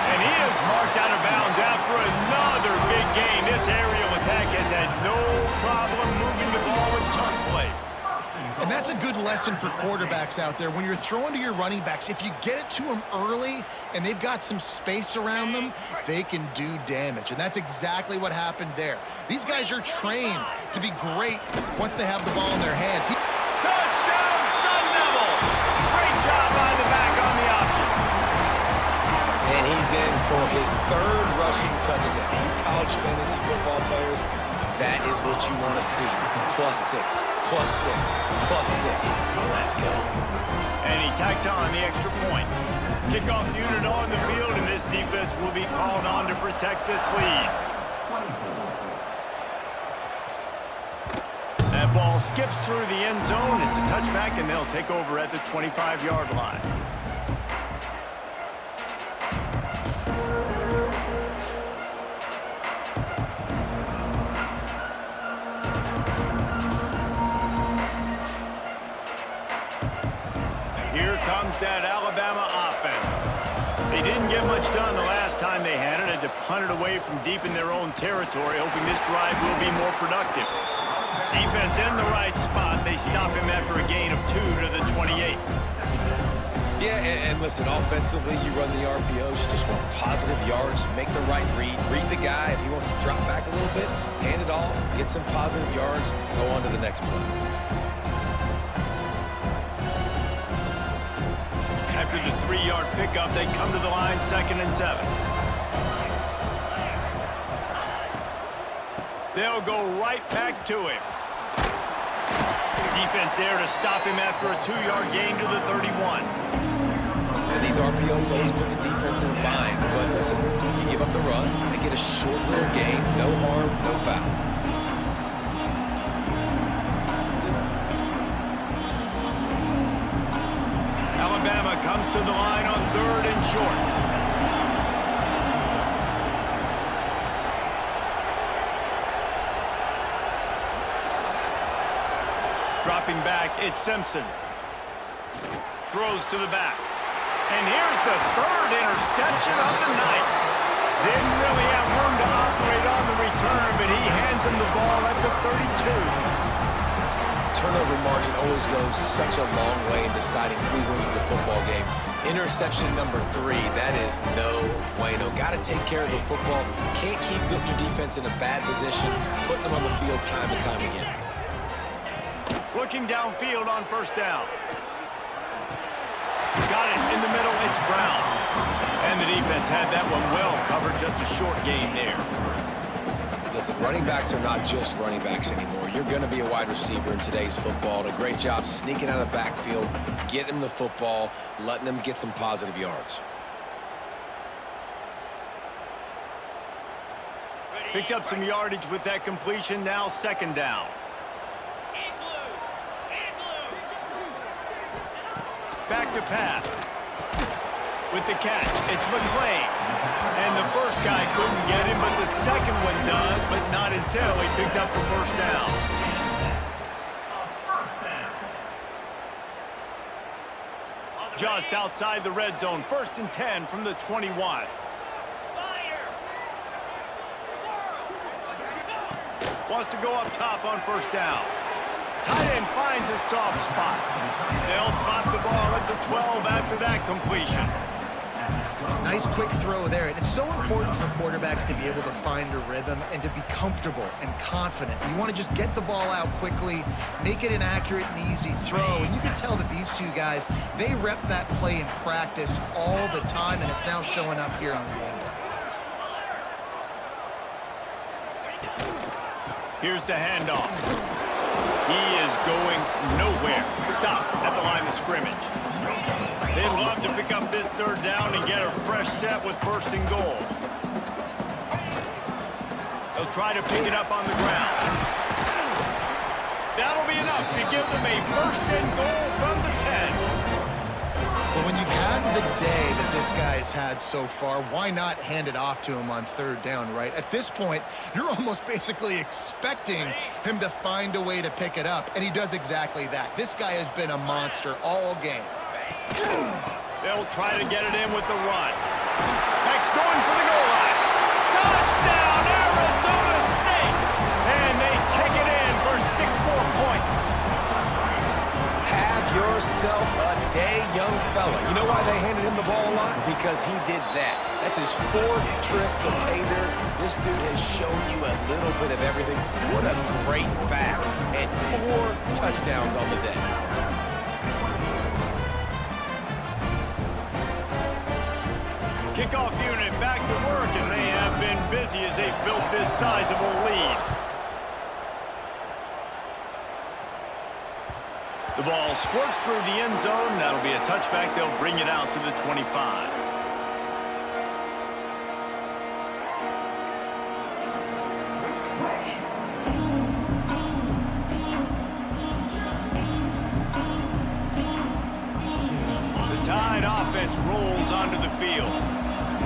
And he is marked out of bounds after another big gain. This aerial attack has had no problem moving the ball with chunk plays. And that's a good lesson for quarterbacks out there. When you're throwing to your running backs, if you get it to them early and they've got some space around them, they can do damage. And that's exactly what happened there. These guys are trained to be great once they have the ball in their hands. Touchdown, Sun Devils! Great job by the back on the option. And he's in for his third rushing touchdown. College fantasy football players, that is what you want to see. +6, +6, +6. Let's go. And he tacks on the extra point. Kickoff unit on the field, and this defense will be called on to protect this lead. That ball skips through the end zone. It's a touchback, and they'll take over at the 25-yard line. Here comes that Alabama offense. They didn't get much done the last time they had it. Had to punt it away from deep in their own territory, hoping this drive will be more productive. Defense in the right spot. They stop him after a gain of 2 to the 28. Yeah, and listen, offensively, you run the RPOs. You just want positive yards, make the right read. Read the guy. If he wants to drop back a little bit, hand it off, get some positive yards, go on to the next play. After the 3-yard pickup, they come to the line, 2nd and 7. They'll go right back to him. Defense there to stop him after a 2-yard gain to the 31. And these RPOs always put the defense in a bind. But listen, you give up the run, they get a short little gain, no harm, no foul. Alabama comes to the line on 3rd and short. Dropping back, it's Simpson. Throws to the back. And here's the 3rd interception of the night. Didn't really have room to operate on the return, but he hands him the ball at the 32. Turnover margin always goes such a long way in deciding who wins the football game. Interception number 3, that is no bueno. Got to take care of the football. Can't keep putting your defense in a bad position, putting them on the field time and time again. Looking downfield on 1st down. Got it in the middle, it's Brown. And the defense had that one well covered, just a short gain there. Listen, running backs are not just running backs anymore. You're going to be a wide receiver in today's football. A great job sneaking out of the backfield, getting them the football, letting them get some positive yards. Picked up some yardage with that completion, now 2nd down. Back to pass. With the catch, it's McClain. And the first guy couldn't get him, but the second one does, but not until he picks up the first down. Just outside the red zone, 1st and 10 from the 21. Wants to go up top on first down. Tight end finds a soft spot. They'll spot the ball at the 12 after that completion. Nice quick throw there. And it's so important for quarterbacks to be able to find a rhythm and to be comfortable and confident. You want to just get the ball out quickly, make it an accurate and easy throw. And you can tell that these two guys, they rep that play in practice all the time, and it's now showing up here on game day. Here's the handoff. He is going nowhere. Stop at the line of scrimmage. They'd love to pick up this 3rd down and get a fresh set with 1st and goal. They'll try to pick it up on the ground. That'll be enough to give them a 1st and goal from the 10. But when you've had the day that this guy's had so far, why not hand it off to him on 3rd down, right? At this point, you're almost basically expecting him to find a way to pick it up, and he does exactly that. This guy has been a monster all game. They'll try to get it in with the run. Next going for the goal line. Touchdown, Arizona State! And they take it in for 6 more points. Have yourself a day, young fella. You know why they handed him the ball a lot? Because he did that. That's his 4th trip to pay dirt. This dude has shown you a little bit of everything. What a great back. And 4 touchdowns on the day. Kickoff unit back to work, and they have been busy as they've built this sizable lead. The ball squirts through the end zone. That'll be a touchback. They'll bring it out to the 25. The Tide offense rolls onto the field.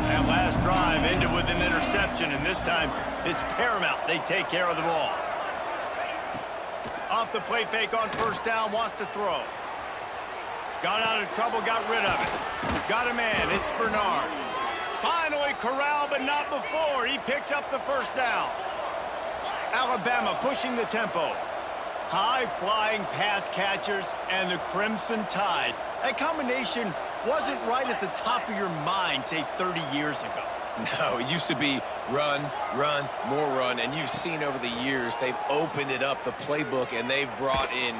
That last drive ended with an interception, and this time it's paramount they take care of the ball. Off the play fake on 1st down, wants to throw. Got out of trouble, got rid of it. Got a man, it's Bernard. Finally corralled, but not before. He picks up the 1st down. Alabama pushing the tempo. High-flying pass catchers and the Crimson Tide. That combination wasn't right at the top of your mind, say, 30 years ago. No, it used to be run, run, more run, and you've seen over the years they've opened it up, the playbook, and they've brought in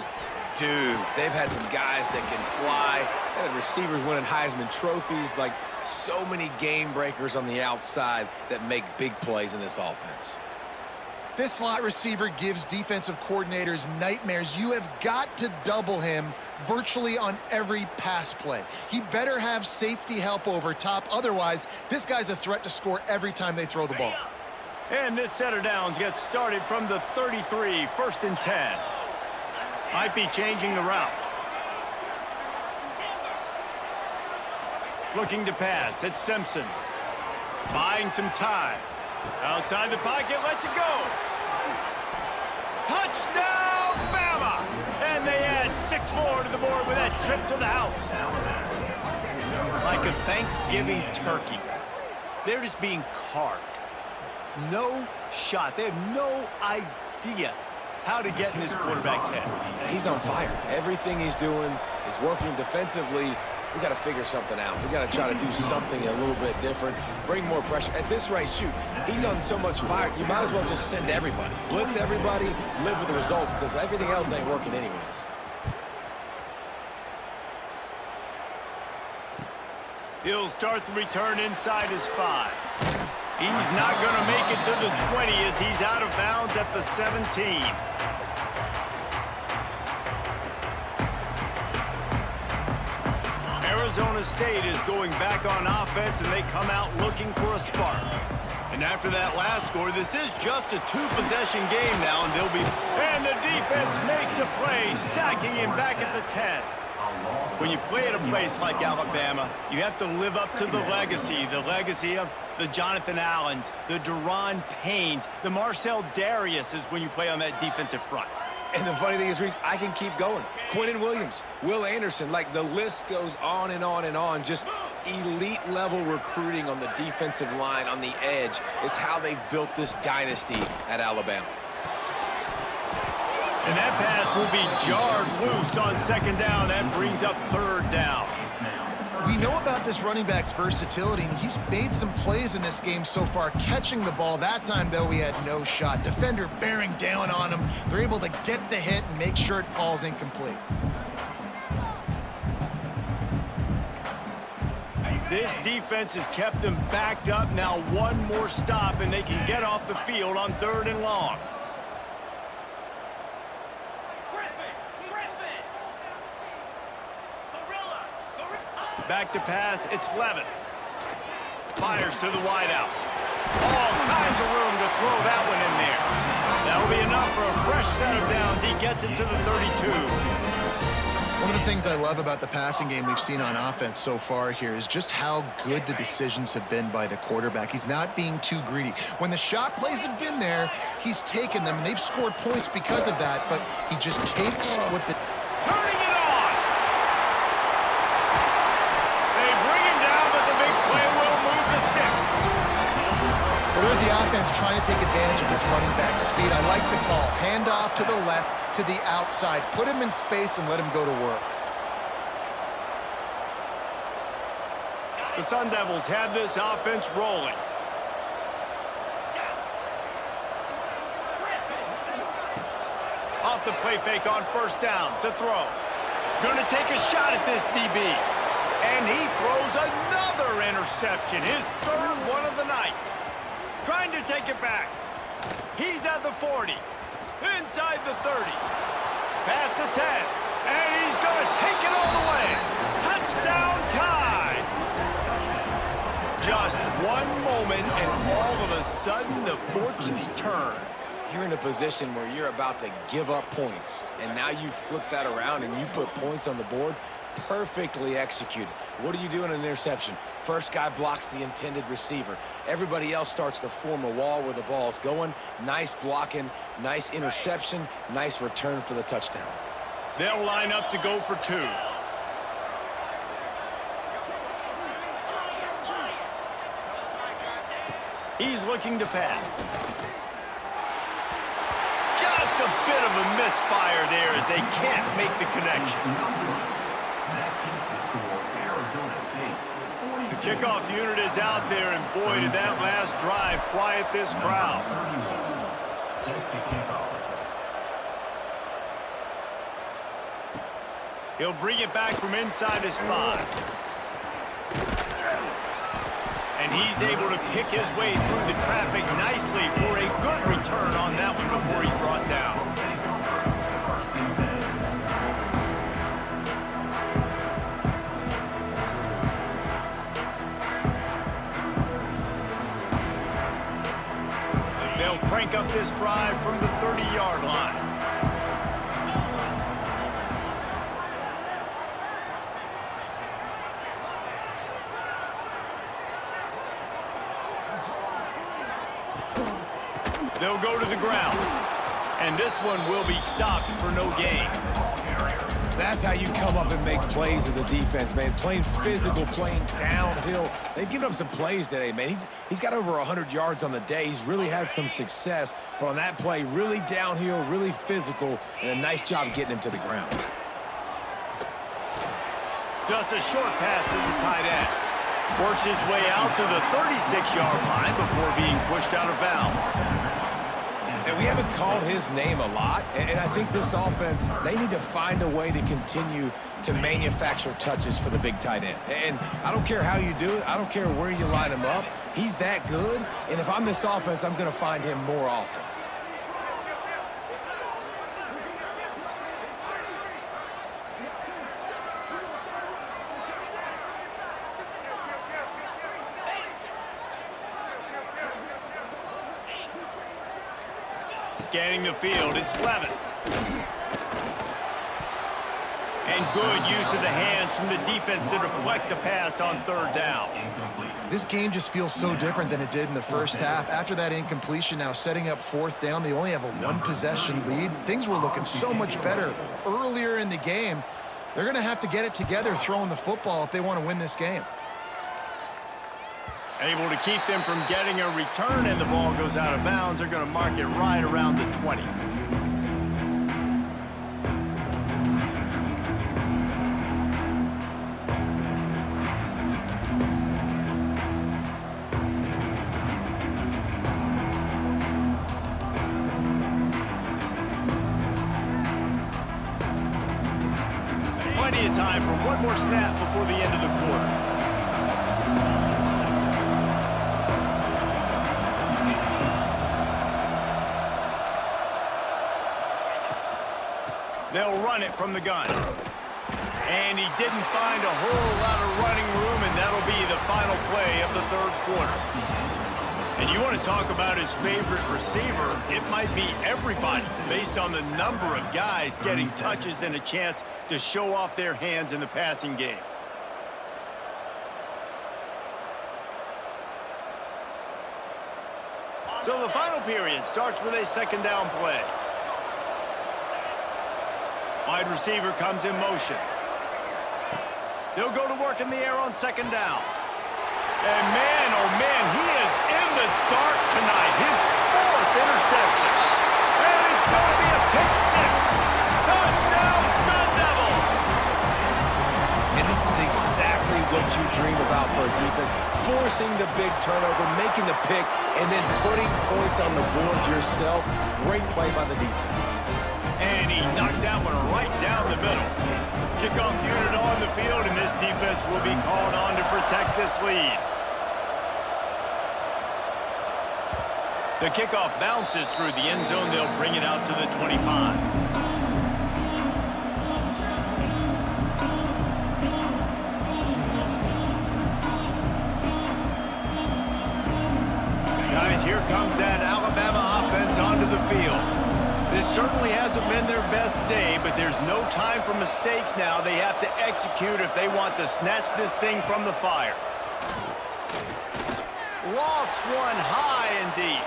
dudes. They've had some guys that can fly. They had receivers winning Heisman trophies, like so many game breakers on the outside that make big plays in this offense. This slot receiver gives defensive coordinators nightmares. You have got to double him virtually on every pass play. He better have safety help over top. Otherwise, this guy's a threat to score every time they throw the ball. And this set of downs gets started from the 33, 1st and 10. Might be changing the route. Looking to pass, it's Simpson. Buying some time. Outside the pocket, lets it go. Touchdown, Bama! And they add 6 more to the board with that trip to the house. Like a Thanksgiving turkey. They're just being carved. No shot. They have no idea how to get in this quarterback's head. He's on fire. Everything he's doing is working defensively. We got to figure something out. We got to try to do something a little bit different, bring more pressure. At this rate, shoot, he's on so much fire, you might as well just send everybody. Blitz everybody, live with the results, because everything else ain't working anyways. He'll start the return inside his 5. He's not going to make it to the 20 as he's out of bounds at the 17. Arizona State is going back on offense, and they come out looking for a spark. And after that last score, this is just a 2-possession game now, and they'll be... And the defense makes a play, sacking him back at the 10. When you play at a place like Alabama, you have to live up to the legacy of the Jonathan Allens, the Deron Paynes, the Marcel Dariuses when you play on that defensive front. And the funny thing is, Reese, I can keep going. Quinnen Williams, Will Anderson, like the list goes on and on and on. Just elite-level recruiting on the defensive line, on the edge, is how they've built this dynasty at Alabama. And that pass will be jarred loose on second down. That brings up third down. We know about this running back's versatility, and he's made some plays in this game so far, catching the ball. That time, though, he had no shot. Defender bearing down on him. They're able to get the hit and make sure it falls incomplete. This defense has kept them backed up. Now one more stop, and they can get off the field on 3rd and long. Back to pass, it's Levin. Fires to the wideout. All kinds of room to throw that one in there. That'll be enough for a fresh set of downs. He gets it to the 32. One of the things I love about the passing game we've seen on offense so far here is just how good the decisions have been by the quarterback. He's not being too greedy. When the shot plays have been there, he's taken them, and they've scored points because of that, but he just takes what the... Turning it on! They bring him down, but the big play will move the sticks. Well, there's the offense trying to take advantage of this running back speed. I like the call. Hand off to the left, to the outside. Put him in space and let him go to work. The Sun Devils have this offense rolling. Off the play fake on first down to throw. Gonna take a shot at this DB. And he throws another interception. His 3rd one of the night. Trying to take it back. He's at the 40. Inside the 30. Past the 10. And he's gonna take it all the way. Touchdown tie. Just one moment, and all of a sudden, the fortunes turn. You're in a position where you're about to give up points, and now you flip that around and you put points on the board. Perfectly executed. What do you do in an interception? First guy blocks the intended receiver. Everybody else starts to form a wall where the ball's going. Nice blocking, nice interception, nice return for the touchdown. They'll line up to go for 2. He's looking to pass. Just a bit of a misfire there as they can't make the connection. That keeps the score Arizona State. The kickoff unit is out there, and boy, did that last drive quiet this crowd. 31 sets a kickoff. He'll bring it back from inside his 5. And he's able to pick his way through the traffic nicely for a good return on that one before he's brought down. They'll crank up this drive from the 30-yard line. They'll go to the ground. And this one will be stopped for no gain. That's how you come up and make plays as a defense, man. Playing physical, playing downhill. They've given up some plays today, man. He's got over 100 yards on the day. He's really had some success. But on that play, really downhill, really physical, and a nice job getting him to the ground. Just a short pass to the tight end. Works his way out to the 36-yard line before being pushed out of bounds. And we haven't called his name a lot, and I think this offense, they need to find a way to continue to manufacture touches for the big tight end. And I don't care how you do it. I don't care where you line him up. He's that good, and if I'm this offense, I'm going to find him more often. Scanning the field, it's Levin. And good use of the hands from the defense to deflect the pass on third down. Incomplete. This game just feels so different than it did in the first half. After that incompletion, now setting up fourth down, they only have a one-possession lead. Things were looking so much better earlier in the game. They're going to have to get it together throwing the football if they want to win this game. Able to keep them from getting a return, and the ball goes out of bounds. They're going to mark it right around the 20. Plenty of time for one more snap before the end of the quarter. They'll run it from the gun. And he didn't find a whole lot of running room, and that'll be the final play of the third quarter. And you want to talk about his favorite receiver, it might be everybody based on the number of guys getting touches and a chance to show off their hands in the passing game. So the final period starts with a second down play. Wide receiver comes in motion. They'll go to work in the air on second down. And man, oh man, he is in the dark tonight. His fourth interception. And it's going to be a pick six. Touchdown, Sun Devils! And this is exactly what you dream about for a defense. Forcing the big turnover, making the pick, and then putting points on the board yourself. Great play by the defense. And he knocked that one right down the middle. Kickoff unit on the field, and this defense will be called on to protect this lead. The kickoff bounces through the end zone. They'll bring it out to the 25. Guys, here comes that Alabama offense onto the field. This certainly hasn't been their best day, but there's no time for mistakes now. They have to execute if they want to snatch this thing from the fire. Lofts one high and deep.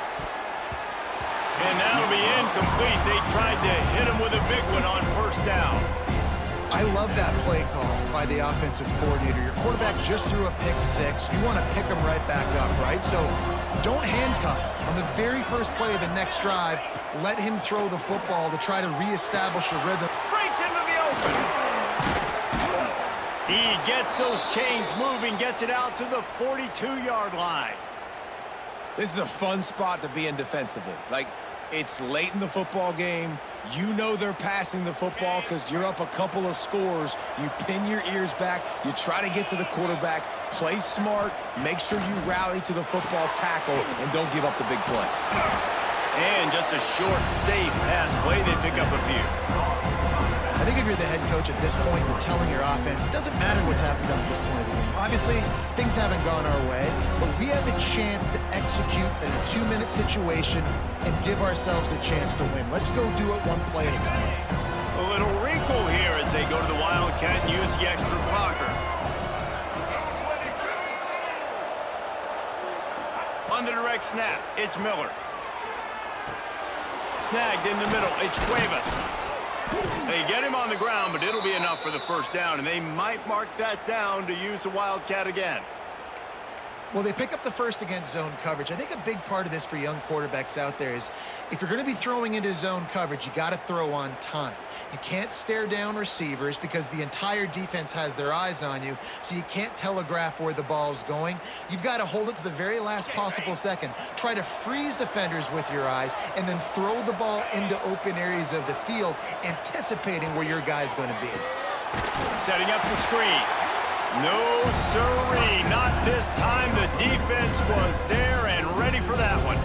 And that'll be incomplete. They tried to hit him with a big one on first down. I love that play call by the offensive coordinator. Your quarterback just threw a pick six. You want to pick him right back up, right? So don't handcuff him. On the very first play of the next drive, let him throw the football to try to reestablish a rhythm. Breaks into the open. He gets those chains moving, gets it out to the 42-yard line. This is a fun spot to be in defensively. Like, it's late in the football game. You know they're passing the football because you're up a couple of scores. You pin your ears back. You try to get to the quarterback. Play smart. Make sure you rally to the football tackle and don't give up the big plays. And just a short, safe pass play. They pick up a few. I think if you're the head coach at this point, you're telling your offense, it doesn't matter what's happened up to this point of the game. Obviously, things haven't gone our way, but we have a chance to execute in a 2-minute situation and give ourselves a chance to win. Let's go do it one play at a time. A little wrinkle here as they go to the Wildcat and use the extra blocker. On the direct snap, it's Miller. Snagged in the middle, it's Cuevas. They get him on the ground, but it'll be enough for the first down, and they might mark that down to use the Wildcat again. Well, they pick up the first against zone coverage. I think a big part of this for young quarterbacks out there is if you're going to be throwing into zone coverage, you got to throw on time. You can't stare down receivers because the entire defense has their eyes on you, so you can't telegraph where the ball's going. You've got to hold it to the very last possible second. Try to freeze defenders with your eyes and then throw the ball into open areas of the field, anticipating where your guy's going to be. Setting up the screen. No, sirree, not this time. The defense was there and ready for that one.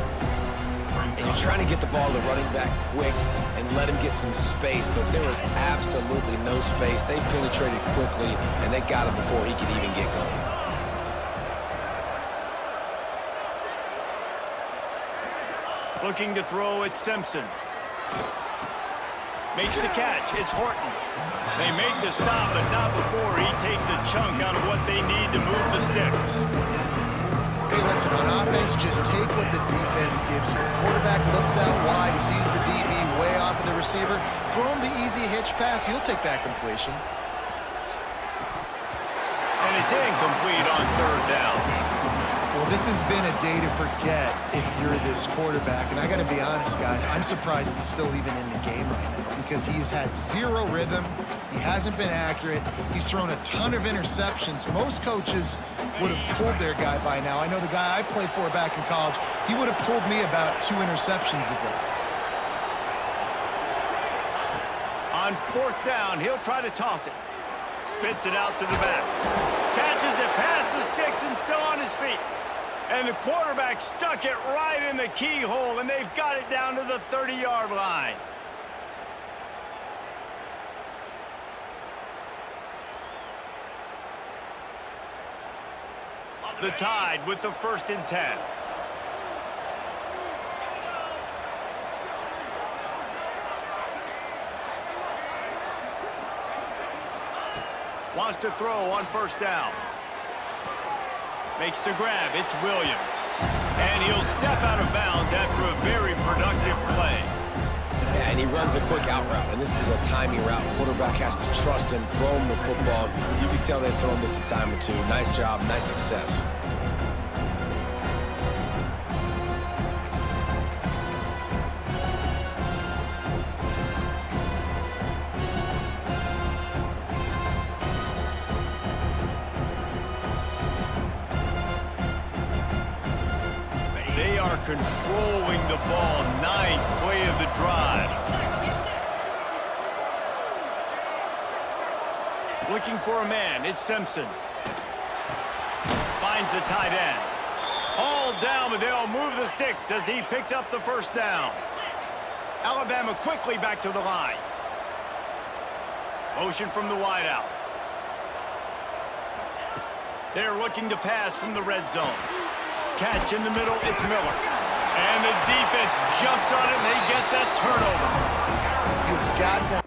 And you're trying to get the ball to the running back quick and let him get some space, but there was absolutely no space. They penetrated quickly, and they got him before he could even get going. Looking to throw at Simpson. Makes the catch. It's Horton. They make the stop, but not before he takes a chunk out of what they need to move the sticks. Hey, listen, on offense, just take what the defense gives you. Quarterback looks out wide. He sees the DB way off of the receiver. Throw him the easy hitch pass. You'll take that completion. And it's incomplete on third down. Well, this has been a day to forget if you're this quarterback. And I got to be honest, guys, I'm surprised he's still even in the game right now because he's had zero rhythm. He hasn't been accurate. He's thrown a ton of interceptions. Most coaches would have pulled their guy by now. I know the guy I played for back in college, he would have pulled me about 2 interceptions ago. On fourth down, he'll try to toss it. Spits it out to the back. Catches it past the sticks and still on his feet. And the quarterback stuck it right in the keyhole, and they've got it down to the 30-yard line. The Tide with the 1st and 10. Wants to throw on 1st down. Makes the grab. It's Williams. And he'll step out of bounds after a very productive play. Yeah, and he runs a quick out route, and this is a timing route. Quarterback has to trust him, throw him the football. You can tell they've thrown this a time or two. Nice job, nice success. They are controlling the ball. 9th play of the drive. Looking for a man. It's Simpson. Finds the tight end. All down, but they'll move the sticks as he picks up the 1st down. Alabama quickly back to the line. Motion from the wideout. They're looking to pass from the red zone. Catch in the middle, it's Miller. And the defense jumps on it, and they get that turnover. You've got to...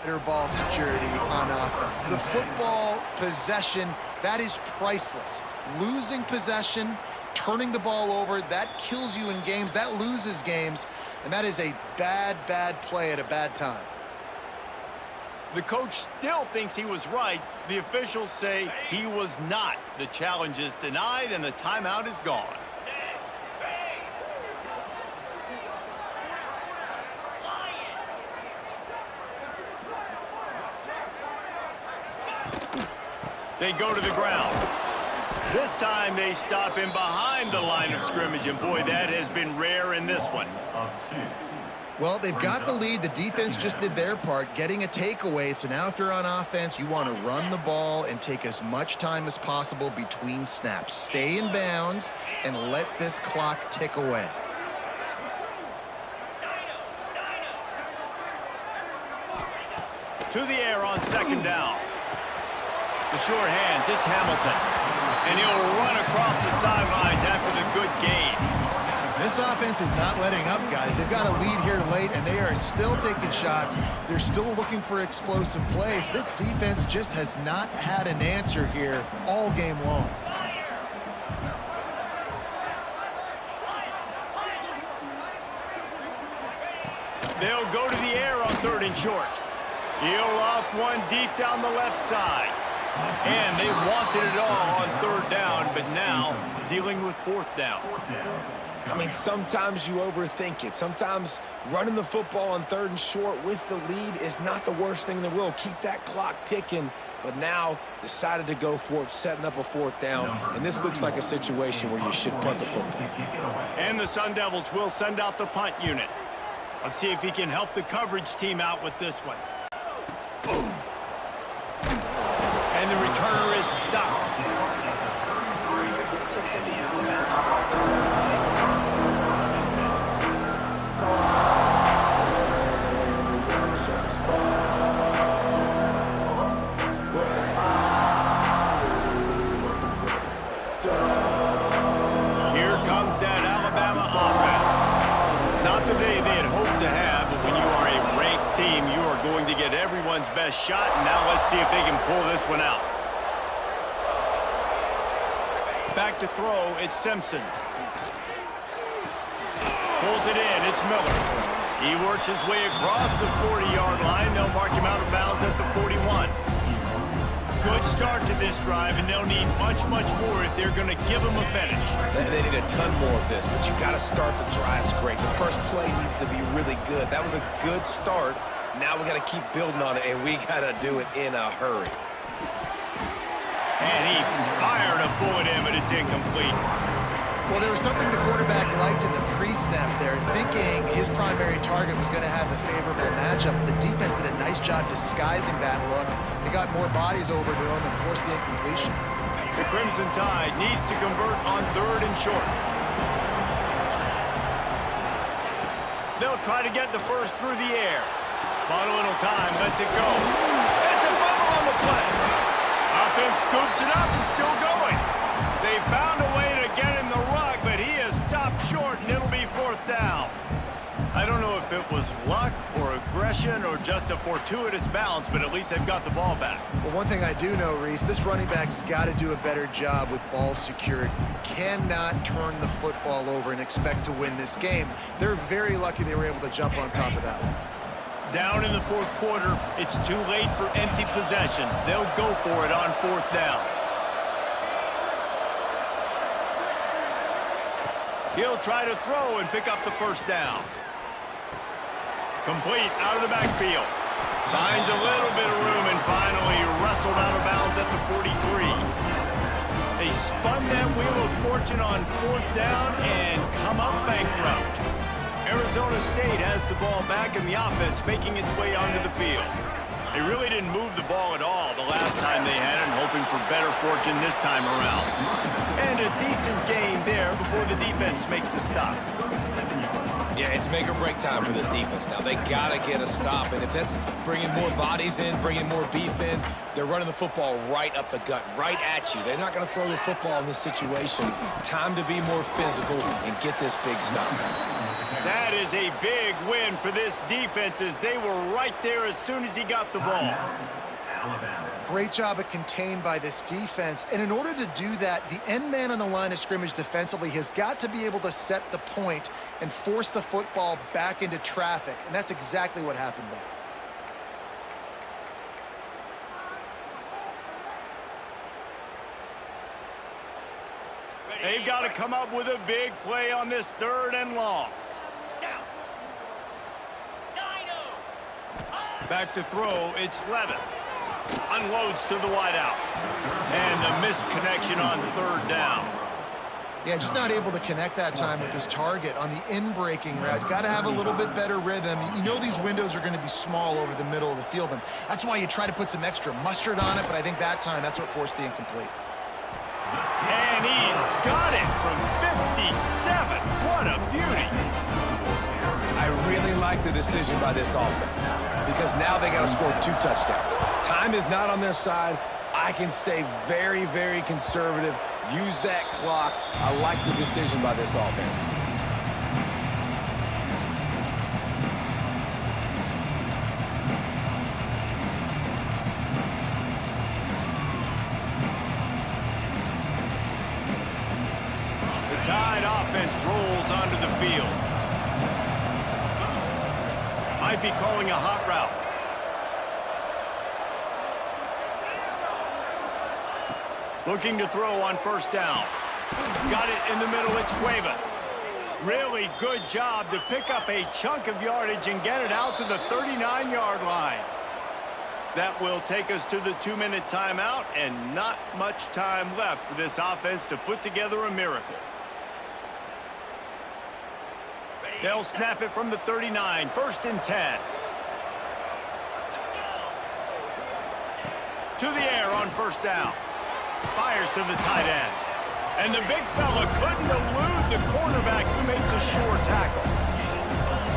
better ball security on offense. The football possession, that is priceless. Losing possession, turning the ball over, that kills you in games, that loses games, and that is a bad, bad play at a bad time. The coach still thinks he was right. The officials say he was not. The challenge is denied, and the timeout is gone. They go to the ground. This time they stop him behind the line of scrimmage, and boy, that has been rare in this one. Well, they've got the lead. The defense just did their part, getting a takeaway. So now if you're on offense, you want to run the ball and take as much time as possible between snaps. Stay in bounds and let this clock tick away. To the air on 2nd down. The short hands, it's Hamilton. And he'll run across the sidelines after the good gain. This offense is not letting up, guys. They've got a lead here late, and they are still taking shots. They're still looking for explosive plays. This defense just has not had an answer here all game long. They'll go to the air on 3rd and short. He'll off one deep down the left side. And they wanted it all on 3rd down, but now dealing with 4th down. I mean, sometimes you overthink it. Sometimes running the football on 3rd and short with the lead is not the worst thing in the world. Keep that clock ticking. But now decided to go for it, setting up a 4th down. And this looks like a situation where you should punt the football. And the Sun Devils will send out the punt unit. Let's see if he can help the coverage team out with this one. Boom. And the returner is stopped. Here comes that best shot, and now let's see if they can pull this one out. Back to throw, it's Simpson. Pulls it in, it's Miller. He works his way across the 40-yard line. They'll mark him out of bounds at the 41. Good start to this drive, and they'll need much, much more if they're going to give him a finish. They need a ton more of this, but you got to start the drives great. The first play needs to be really good. That was a good start. Now we got to keep building on it, and we got to do it in a hurry. And he fired a bullet in, but it's incomplete. Well, there was something the quarterback liked in the pre-snap there, thinking his primary target was going to have a favorable matchup, but the defense did a nice job disguising that look. They got more bodies over to him and forced the incompletion. The Crimson Tide needs to convert on 3rd and short. They'll try to get the first through the air. Bought a little time, lets it go. It's a fumble on the play. Offense scoops it up and still going. They found a way to get in the rug, but he has stopped short, and it'll be 4th down. I don't know if it was luck or aggression or just a fortuitous bounce, but at least they've got the ball back. Well, one thing I do know, Reese, this running back has got to do a better job with ball security. Cannot turn the football over and expect to win this game. They're very lucky they were able to jump on top of that one. Down in the 4th quarter, it's too late for empty possessions. They'll go for it on 4th down. He'll try to throw and pick up the first down. Complete out of the backfield. Finds a little bit of room and finally wrestled out of bounds at the 43. They spun that wheel of fortune on 4th down and come up bankrupt. Arizona State has the ball back and the offense making its way onto the field. They really didn't move the ball at all the last time they had it, and hoping for better fortune this time around. And a decent gain there before the defense makes the stop. Yeah, it's make or break time for this defense now. They got to get a stop, and if that's bringing more bodies in, bringing more beef in, they're running the football right up the gut, right at you. They're not going to throw the football in this situation. Time to be more physical and get this big stop. That is a big win for this defense, as they were right there as soon as he got the ball. Great job of contained by this defense. And in order to do that, the end man on the line of scrimmage defensively has got to be able to set the point and force the football back into traffic. And that's exactly what happened there. They've got to come up with a big play on this 3rd and long. Back to throw, it's Levin. Unloads to the wideout. And the misconnection on 3rd down. Yeah, just not able to connect that time with his target on the in-breaking route. Got to have a little bit better rhythm. You know these windows are going to be small over the middle of the field, and that's why you try to put some extra mustard on it, but I think that time that's what forced the incomplete. And he's got it from 57. What a beauty. I really like the decision by this offense because now they got to score 2 touchdowns. Time is not on their side. I can stay very, very conservative, use that clock. I like the decision by this offense. The Tide offense rolls onto the field. Might be calling a hot route. Looking to throw on 1st down. Got it in the middle, it's Cuevas. Really good job to pick up a chunk of yardage and get it out to the 39-yard line. That will take us to the 2-minute timeout, and not much time left for this offense to put together a miracle. They'll snap it from the 39, 1st and 10. To the air on 1st down. Fires to the tight end. And the big fella couldn't elude the cornerback who makes a sure tackle.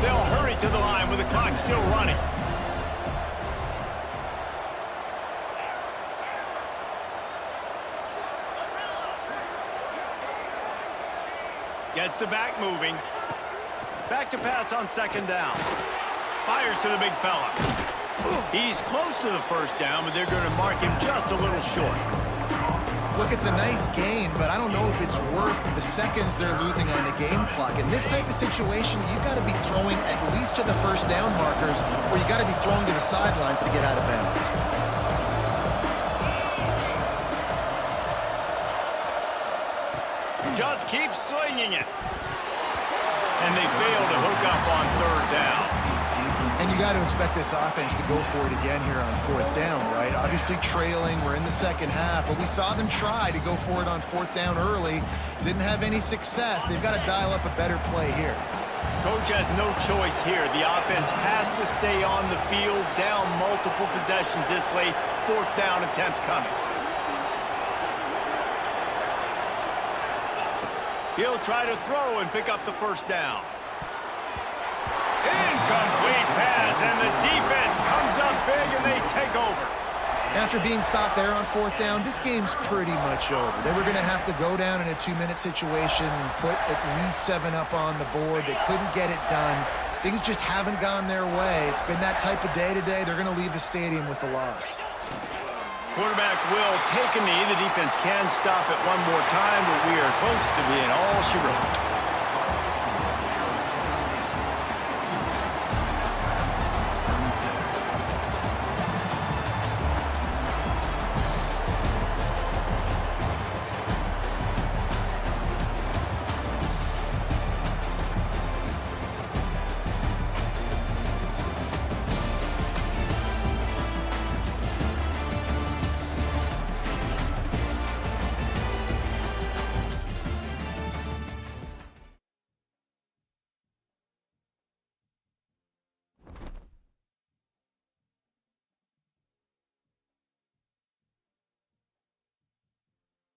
They'll hurry to the line with the clock still running. Gets the back moving. Back to pass on 2nd down. Fires to the big fella. He's close to the first down, but they're going to mark him just a little short. Look, it's a nice gain, but I don't know if it's worth the seconds they're losing on the game clock. In this type of situation, you've got to be throwing at least to the first down markers, or you got to be throwing to the sidelines to get out of bounds. Just keep slinging it. And they fail to hook up on third down. And you got to expect this offense to go for it again here on fourth down, right? Obviously trailing, we're in the second half, but we saw them try to go for it on fourth down early. Didn't have any success. They've got to dial up a better play here. Coach has no choice here. The offense has to stay on the field, down multiple possessions this late. Fourth down attempt coming. He'll try to throw and pick up the first down. Incomplete pass, and the defense comes up big, and they take over. After being stopped there on fourth down, this game's pretty much over. They were going to have to go down in a 2-minute situation, put at least 7 up on the board. They couldn't get it done. Things just haven't gone their way. It's been that type of day today. They're going to leave the stadium with the loss. Quarterback will take a knee. The defense can stop it one more time, but we are close to being all she wrote.